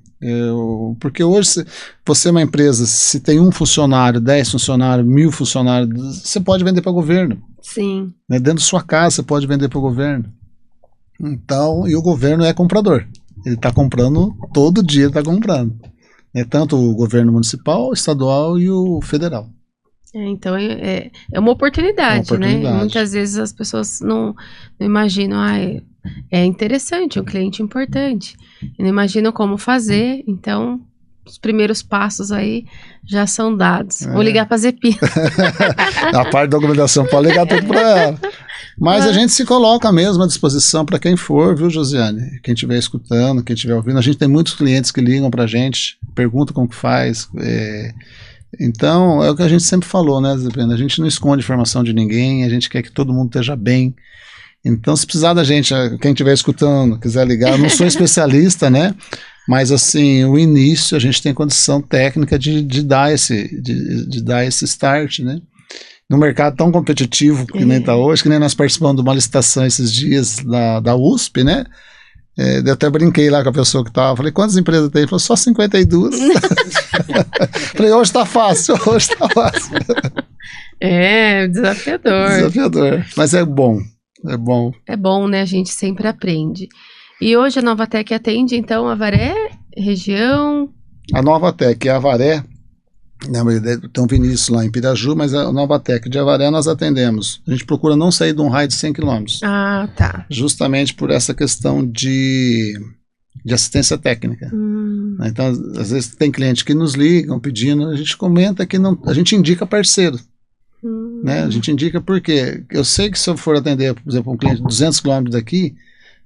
Porque hoje, se você é uma empresa, se tem 1 funcionário, 10 funcionários, 1000 funcionários, você pode vender para o governo. Sim. Né? Dentro da sua casa, você pode vender para o governo. Então, e o governo é comprador. Ele está comprando, todo dia está comprando. Tanto o governo municipal, estadual e o federal. Então, é uma oportunidade, né? E muitas vezes as pessoas não imaginam, é interessante, é um cliente importante. E não imaginam como fazer, então os primeiros passos aí já são dados. Vou ligar para a Zepina. A parte da documentação pode ligar tudo para ela. Mas a gente se coloca mesmo à disposição para quem for, viu, Josiane? Quem estiver escutando, quem estiver ouvindo. A gente tem muitos clientes que ligam para a gente, perguntam como que faz. Então, é o que a gente sempre falou, né, Zepina? A gente não esconde informação de ninguém, a gente quer que todo mundo esteja bem. Então, se precisar da gente, quem estiver escutando, quiser ligar, eu não sou especialista, né? Mas, assim, o início, a gente tem condição técnica de dar esse start, né? No mercado tão competitivo que nem está hoje, que nem nós participamos de uma licitação esses dias da USP, né? Eu até brinquei lá com a pessoa que estava, falei, quantas empresas tem? Ele falou, só 52. Falei, hoje está fácil. Desafiador. Mas é bom. É bom, né? A gente sempre aprende. E hoje a Novatec atende, então, Avaré, região? A Novatec é Avaré, tem um Vinícius lá em Piraju, mas a Novatec de Avaré nós atendemos. A gente procura não sair de um raio de 100 km. Ah, tá. Justamente por essa questão de assistência técnica. Então, às vezes tem clientes que nos ligam pedindo, a gente comenta que não, a gente indica parceiro. Né? A gente indica porque eu sei que se eu for atender, por exemplo, um cliente de 200 km daqui,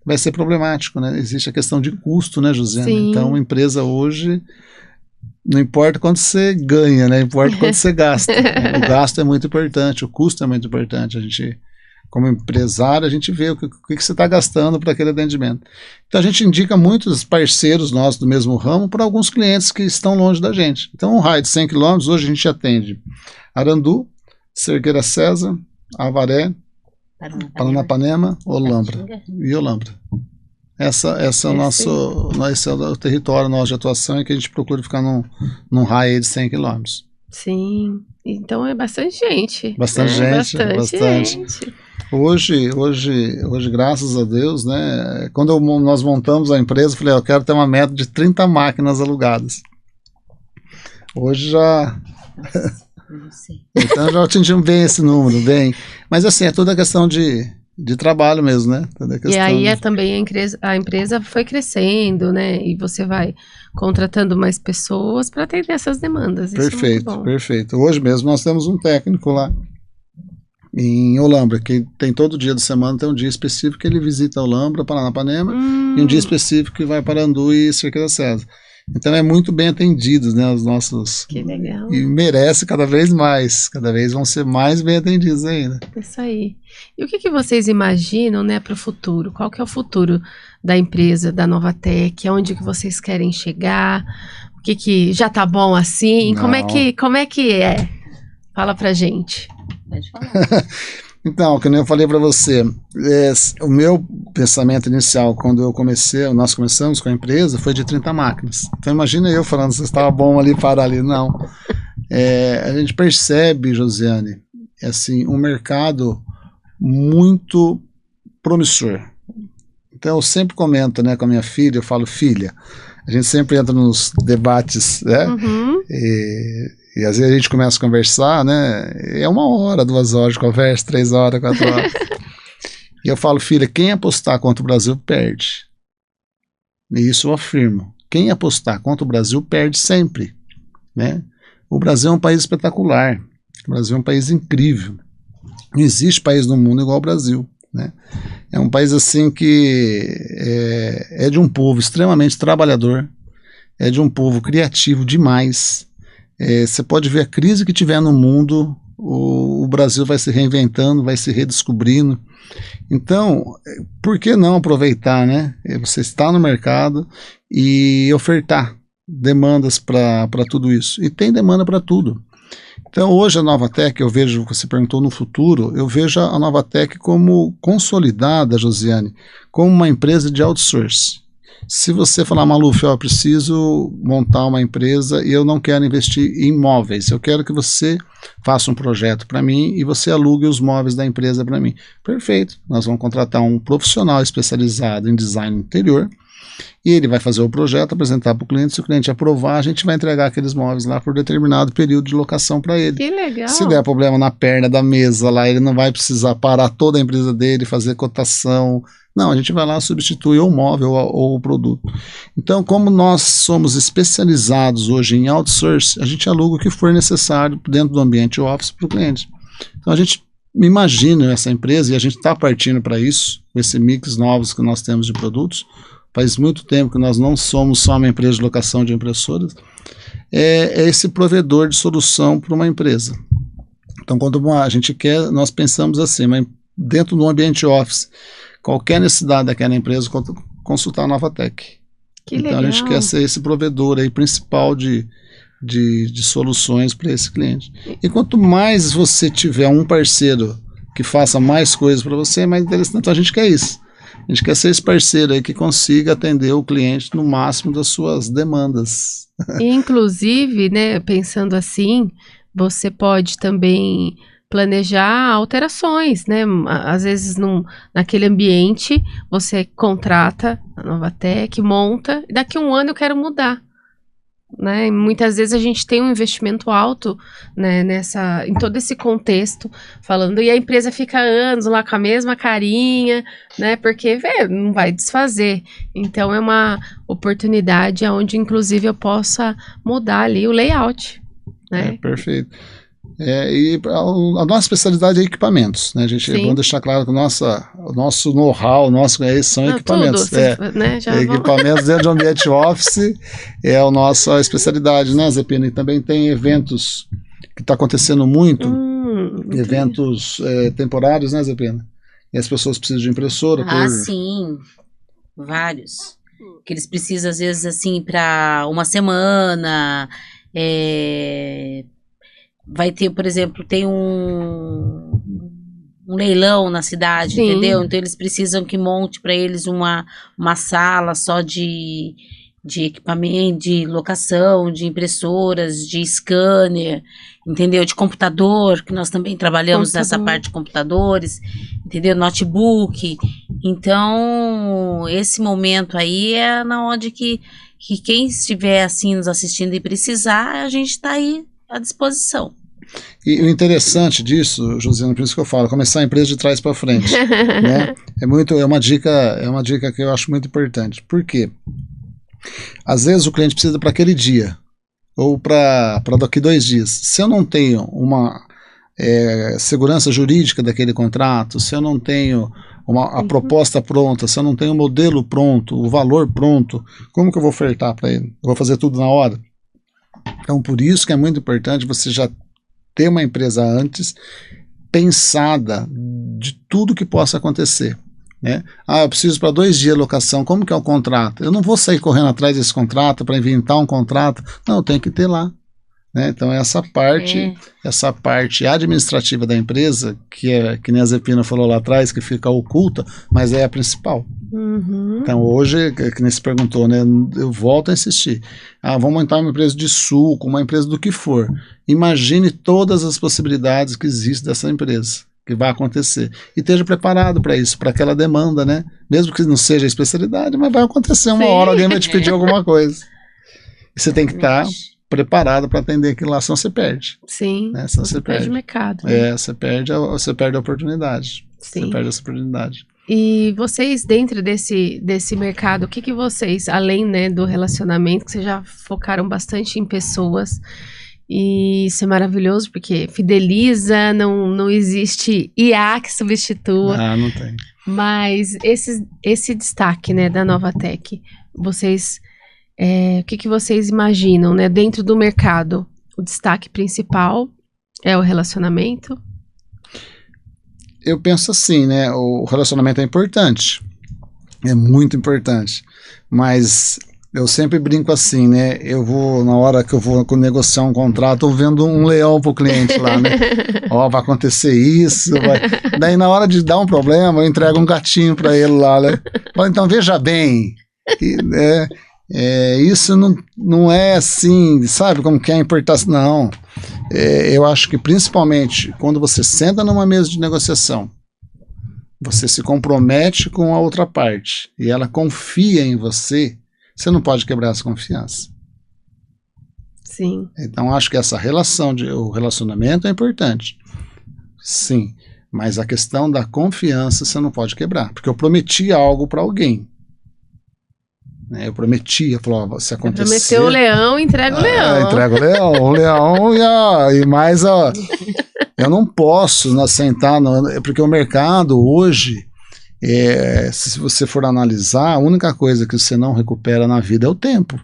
vai ser problemático, né? Existe a questão de custo, né, Josiane? Sim. Então, a empresa hoje, não importa quanto você ganha, né? Importa quanto você gasta. O gasto é muito importante, o custo é muito importante. A gente, como empresário, a gente vê o que você está gastando para aquele atendimento. Então, a gente indica muitos parceiros nossos do mesmo ramo para alguns clientes que estão longe da gente. Então, um raio de 100 km, hoje a gente atende Arandu, Cerqueira César, Avaré, Paranapanema, Olambra e Olambra. Esse é o território nosso de atuação, e que a gente procura ficar num raio de 100 km. Sim, então é bastante gente. Bastante gente. Hoje, graças a Deus, né? Quando nós montamos a empresa, eu falei, eu quero ter uma meta de 30 máquinas alugadas. Hoje já... Então já atingimos bem esse número, bem. Mas assim, é toda a questão de trabalho mesmo, né? E aí também a empresa foi crescendo, né? E você vai contratando mais pessoas para atender essas demandas. Perfeito. Hoje mesmo nós temos um técnico lá em Olambra, que tem todo dia da semana, tem um dia específico que ele visita Olambra, Paranapanema, e um dia específico que vai para Andu e Cerqueira César. Então é muito bem atendidos, né, os nossos... Que legal. E merece cada vez mais, cada vez vão ser mais bem atendidos ainda. Isso aí. E o que vocês imaginam, né, para o futuro? Qual que é o futuro da empresa, da Novatec? Aonde que vocês querem chegar? O que já tá bom assim? Como é que é? Fala pra gente. Pode falar. Então, como eu falei para você, o meu pensamento inicial, quando nós começamos com a empresa, foi de 30 máquinas. Então, imagina eu falando, se estava bom ali, parar ali. Não. A gente percebe, Josiane, assim, um mercado muito promissor. Então, eu sempre comento, né, com a minha filha, eu falo, filha, a gente sempre entra nos debates, né? E às vezes a gente começa a conversar, né? É 1 hora, 2 horas de conversa, 3 horas, 4 horas. E eu falo, filha, quem apostar contra o Brasil perde. E isso eu afirmo. Quem apostar contra o Brasil perde sempre. né? O Brasil é um país espetacular, o Brasil é um país incrível. Não existe país no mundo igual ao Brasil, né? É um país assim que é de um povo extremamente trabalhador, é de um povo criativo demais. Você pode ver a crise que tiver no mundo, o Brasil vai se reinventando, vai se redescobrindo. Então, por que não aproveitar, né? Você está no mercado e ofertar demandas para tudo isso. E tem demanda para tudo. Então, hoje a Novatec, eu vejo, você perguntou no futuro, eu vejo a Novatec como consolidada, Josiane, como uma empresa de outsourcing. Se você falar, Maluf, eu preciso montar uma empresa e eu não quero investir em imóveis, eu quero que você faça um projeto para mim e você alugue os móveis da empresa para mim. Perfeito, nós vamos contratar um profissional especializado em design interior e ele vai fazer o projeto, apresentar para o cliente, se o cliente aprovar, a gente vai entregar aqueles móveis lá por determinado período de locação para ele. Que legal! Se der problema na perna da mesa lá, ele não vai precisar parar toda a empresa dele, fazer cotação. Não, a gente vai lá, substitui ou o móvel ou o produto. Então, como nós somos especializados hoje em outsourcing, a gente aluga o que for necessário dentro do ambiente office para o cliente. Então, a gente imagina essa empresa, e a gente está partindo para isso, com esse mix novos que nós temos de produtos. Faz muito tempo que nós não somos só uma empresa de locação de impressoras. É esse provedor de solução para uma empresa. Então, quando a gente quer, nós pensamos assim, mas dentro do ambiente office, qualquer necessidade daquela empresa, consultar a Novatec. Que então, legal. A gente quer ser esse provedor aí principal de soluções para esse cliente. E quanto mais você tiver um parceiro que faça mais coisas para você, mais interessante. Então, a gente quer isso. A gente quer ser esse parceiro aí que consiga atender o cliente no máximo das suas demandas. Inclusive, né, pensando assim, você pode também planejar alterações, né? Às vezes naquele ambiente você contrata a Novatec, monta, e daqui a um ano eu quero mudar, né? E muitas vezes a gente tem um investimento alto, né, em todo esse contexto, falando, e a empresa fica anos lá com a mesma carinha, né? Porque não vai desfazer. Então é uma oportunidade onde inclusive eu possa mudar ali o layout, né? Perfeito. E a nossa especialidade é equipamentos, né? A gente é bom deixar claro que o nosso know-how, são equipamentos. Tudo, né? Equipamentos dentro do ambiente office é a nossa especialidade, né, Zepina? E também tem eventos que está acontecendo muito, eventos temporários, né, Zepina? E as pessoas precisam de impressora. Sim, vários. Que eles precisam, às vezes, assim, para uma semana. Vai ter, por exemplo, tem um leilão na cidade, Sim. Entendeu? Então eles precisam que monte para eles uma sala só de equipamento, de locação, de impressoras, de scanner, entendeu? De computador, que nós também trabalhamos nessa parte de computadores, entendeu? Notebook. Então, esse momento aí é na onde que quem estiver assim nos assistindo e precisar, a gente está aí à disposição. E o interessante disso, Josiane, por isso que eu falo, começar a empresa de trás para frente, né? É uma dica que eu acho muito importante. Por quê? Às vezes o cliente precisa para aquele dia ou para daqui 2 dias. Se eu não tenho uma segurança jurídica daquele contrato, se eu não tenho a proposta pronta, se eu não tenho o modelo pronto, o valor pronto, como que eu vou ofertar para ele? Eu vou fazer tudo na hora? Então, por isso que é muito importante você já ter uma empresa antes pensada de tudo que possa acontecer, né? Eu preciso para 2 dias de locação, como que é o contrato? Eu não vou sair correndo atrás desse contrato para inventar um contrato, não, eu tenho que ter lá, né? Então, essa parte administrativa da empresa, que nem a Zepina falou lá atrás, que fica oculta, mas é a principal. Então, hoje, que nem se perguntou, né, eu volto a insistir. Vamos montar uma empresa de suco, uma empresa do que for. Imagine todas as possibilidades que existem dessa empresa, que vai acontecer. E esteja preparado para isso, para aquela demanda, né? Mesmo que não seja a especialidade, mas vai acontecer uma hora, alguém vai te pedir alguma coisa. E você tem que estar preparado para atender aquilo lá, senão você perde. Sim, né? Senão você perde o mercado. Né? Você perde a oportunidade. Sim. Você perde essa oportunidade. E vocês, dentro desse mercado, o que vocês, além, né, do relacionamento, que vocês já focaram bastante em pessoas, e isso é maravilhoso, porque fideliza, não existe IA que substitua. Ah, não tem. Mas esse destaque, né, da Novatec, vocês, o que vocês imaginam, né, dentro do mercado? O destaque principal é o relacionamento? Eu penso assim, né? O relacionamento é importante, é muito importante, mas eu sempre brinco assim, né? Na hora que eu vou negociar um contrato, eu vendo um leão pro cliente lá, né? Ó, vai acontecer isso, daí na hora de dar um problema, eu entrego um gatinho para ele lá, né? Então veja bem, isso não é assim, sabe como que é a importância, não. Eu acho que principalmente quando você senta numa mesa de negociação, você se compromete com a outra parte e ela confia em você, você não pode quebrar essa confiança. Sim. Então acho que essa o relacionamento é importante, sim, mas a questão da confiança você não pode quebrar, porque eu prometi algo para alguém. Eu prometi, eu falei, se acontecer... Prometeu o leão, entrega o leão. Entrega o leão e mais eu não posso sentar, porque o mercado hoje, se você for analisar, a única coisa que você não recupera na vida é o tempo.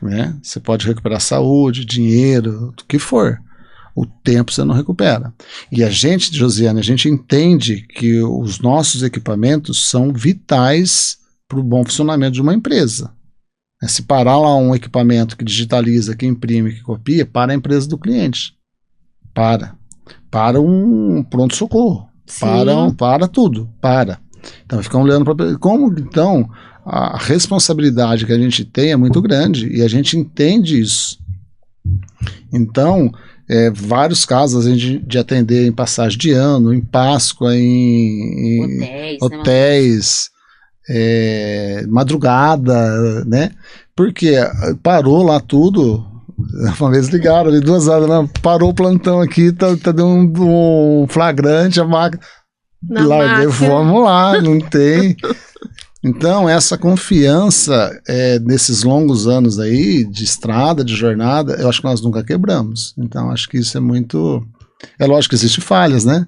Né? Você pode recuperar saúde, dinheiro, o que for. O tempo você não recupera. E a gente, Josiane, a gente entende que os nossos equipamentos são vitais para o bom funcionamento de uma empresa. Se parar lá um equipamento que digitaliza, que imprime, que copia, para a empresa do cliente. Para um pronto-socorro. Para tudo. Então, ficam olhando para... Então, a responsabilidade que a gente tem é muito grande e a gente entende isso. Então, vários casos a gente de atender em passagem de ano, em Páscoa, em hotéis, madrugada, né? Porque parou lá tudo. Uma vez ligaram ali 2 horas, né? Parou o plantão aqui, tá dando um flagrante, a máquina. Larguei, vamos lá, não tem. Então, essa confiança nesses longos anos aí, de estrada, de jornada, eu acho que nós nunca quebramos. Então, acho que isso é muito... É lógico que existem falhas, né?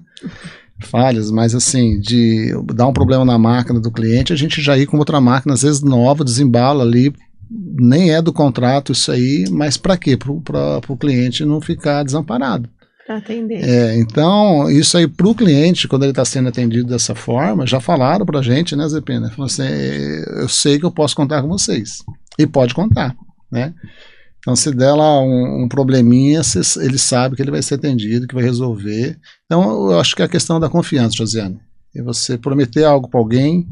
Mas assim, de dar um problema na máquina do cliente, a gente já ir com outra máquina, às vezes nova, desembala ali, nem é do contrato isso aí, mas para quê? Para o cliente não ficar desamparado. Para atender. Então, isso aí para o cliente, quando ele está sendo atendido dessa forma, já falaram para a gente, né, Zé Pena? Falaram assim, eu sei que eu posso contar com vocês. E pode contar, né? Então, se der lá um probleminha, ele sabe que ele vai ser atendido, que vai resolver. Então, eu acho que é a questão da confiança, Josiane. E você prometer algo para alguém,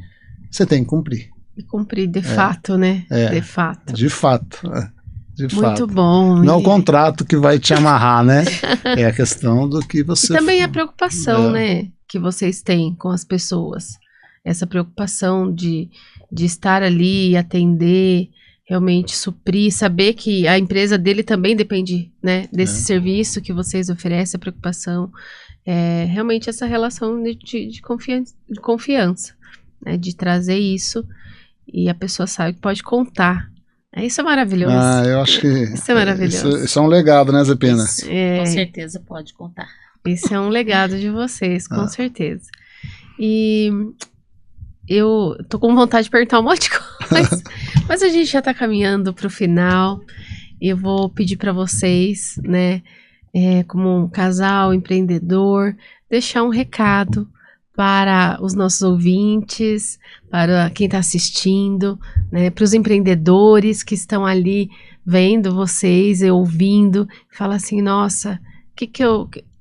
você tem que cumprir. E cumprir de fato, né? De fato. De fato. Muito bom. Não é o contrato que vai te amarrar, né? É a questão do que você... E também a preocupação, né? Que vocês têm com as pessoas. Essa preocupação de estar ali e atender... realmente suprir, saber que a empresa dele também depende, né, desse serviço que vocês oferecem, a preocupação, realmente essa relação de confiança, né, de trazer isso e a pessoa sabe que pode contar. Isso é maravilhoso. Eu acho que isso é maravilhoso. Isso é um legado, né, Zé Pena? Com certeza pode contar. Isso é um legado de vocês, com certeza. E... eu tô com vontade de perguntar um monte de coisa, mas a gente já tá caminhando pro final. Eu vou pedir para vocês, né, como um casal empreendedor, deixar um recado para os nossos ouvintes, para quem está assistindo, né, para os empreendedores que estão ali vendo vocês e ouvindo, fala assim, nossa,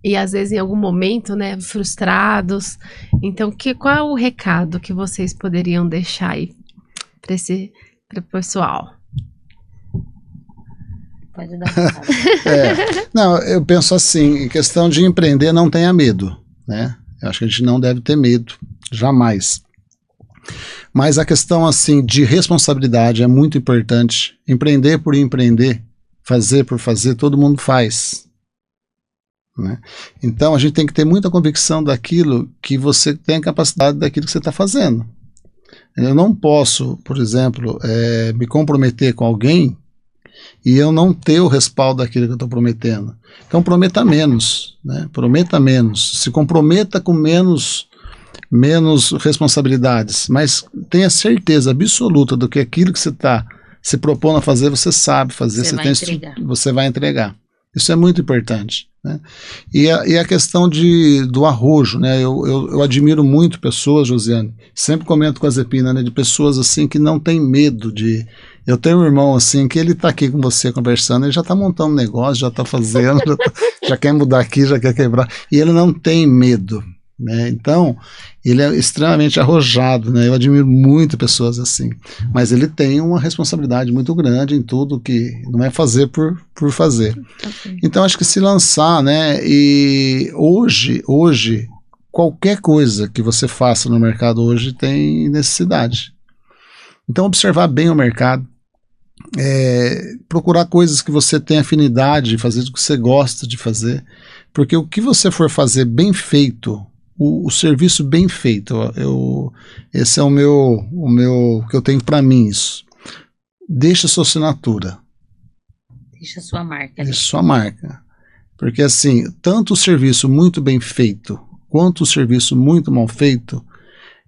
e às vezes em algum momento, né, frustrados. Então, qual é o recado que vocês poderiam deixar aí para o pessoal? Pode dar uma Não, eu penso assim, em questão de empreender, não tenha medo, né? Eu acho que a gente não deve ter medo, jamais. Mas a questão assim de responsabilidade é muito importante. Empreender por empreender, fazer por fazer, todo mundo faz. né? Então a gente tem que ter muita convicção daquilo que você tem a capacidade daquilo que você está fazendo. Eu não posso, por exemplo, me comprometer com alguém e eu não ter o respaldo daquilo que eu estou prometendo. Então prometa menos, né? Prometa menos, se comprometa com menos responsabilidades, mas tenha certeza absoluta do que aquilo que você está se propondo a fazer, você sabe fazer, você vai entregar. Isso é muito importante, né? E a questão do arrojo, né? Eu admiro muito pessoas, Josiane, sempre comento com a Zepina, né? De pessoas assim que não tem medo de... Eu tenho um irmão assim, que ele está aqui com você conversando, ele já está montando um negócio, já está fazendo, já quer mudar aqui, já quer quebrar, e ele não tem medo, né? Então, ele é extremamente arrojado, né? Eu admiro muito pessoas assim, mas ele tem uma responsabilidade muito grande em tudo, que não é fazer por fazer. Então, acho que se lançar, né? E hoje, qualquer coisa que você faça no mercado hoje tem necessidade. Então, observar bem o mercado, procurar coisas que você tem afinidade, fazer o que você gosta de fazer, porque o que você for fazer bem feito, o serviço bem feito, esse é o meu que eu tenho para mim, isso. Deixa sua assinatura. Deixa sua marca. Deixa sua marca. Porque assim, tanto o serviço muito bem feito, quanto o serviço muito mal feito,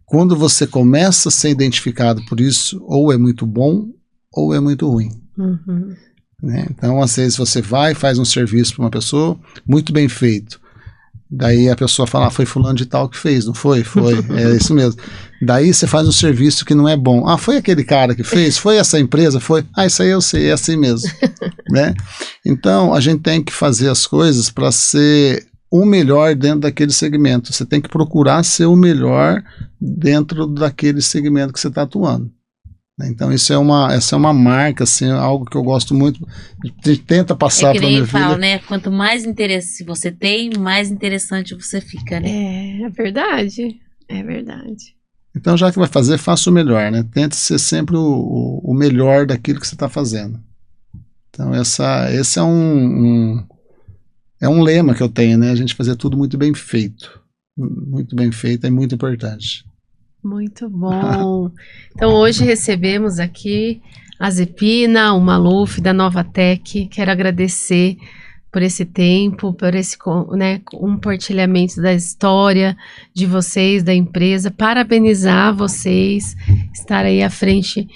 quando você começa a ser identificado por isso, ou é muito bom, ou é muito ruim. Uhum. Né? Então, às vezes você vai e faz um serviço para uma pessoa, muito bem feito. Daí a pessoa fala, foi fulano de tal que fez, não foi? Foi, é isso mesmo. Daí você faz um serviço que não é bom. Ah, foi aquele cara que fez? Foi essa empresa? Foi? Ah, isso aí eu sei, é assim mesmo. Né? Então, a gente tem que fazer as coisas para ser o melhor dentro daquele segmento. Você tem que procurar ser o melhor dentro daquele segmento que você está atuando. Então essa é uma marca, assim, algo que eu gosto muito, tenta passar para minha filha. Falo, né? Quanto mais interesse você tem, mais interessante você fica, né? É verdade, é verdade. Então, já que vai fazer, faça o melhor, né? Tente ser sempre o melhor daquilo que você está fazendo. Então esse é um lema que eu tenho, né? A gente fazer tudo muito bem feito. Muito bem feito é muito importante. Muito bom. Então hoje recebemos aqui a Zepina, o Maluf da Novatec. Quero agradecer por esse tempo, por esse, né, compartilhamento da história de vocês, da empresa. Parabenizar vocês, estar aí à frente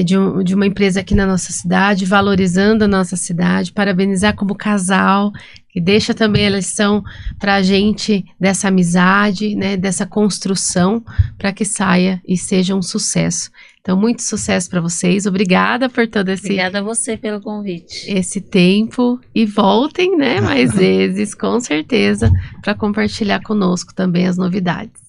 de uma empresa aqui na nossa cidade, valorizando a nossa cidade. Parabenizar como casal, que deixa também a lição para a gente dessa amizade, né, dessa construção, para que saia e seja um sucesso. Então, muito sucesso para vocês. Obrigada por todo esse... Obrigada a você pelo convite. Esse tempo. E voltem, né, mais vezes, com certeza, para compartilhar conosco também as novidades.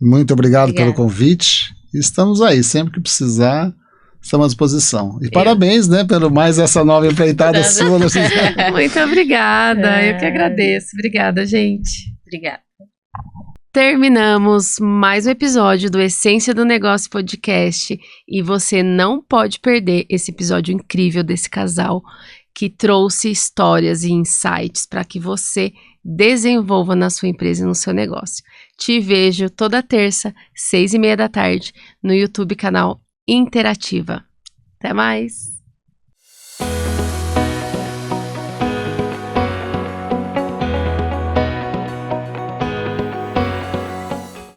Muito obrigado pelo convite. Estamos aí, sempre que precisar, estamos à disposição. E parabéns, né, pelo mais essa nova empreitada sua. Muito obrigada. Eu que agradeço. Obrigada, gente. Obrigada. Terminamos mais um episódio do Essência do Negócio Podcast e você não pode perder esse episódio incrível desse casal que trouxe histórias e insights para que você desenvolva na sua empresa e no seu negócio. Te vejo toda terça, 6:30 da tarde, no YouTube canal Interativa. Até mais!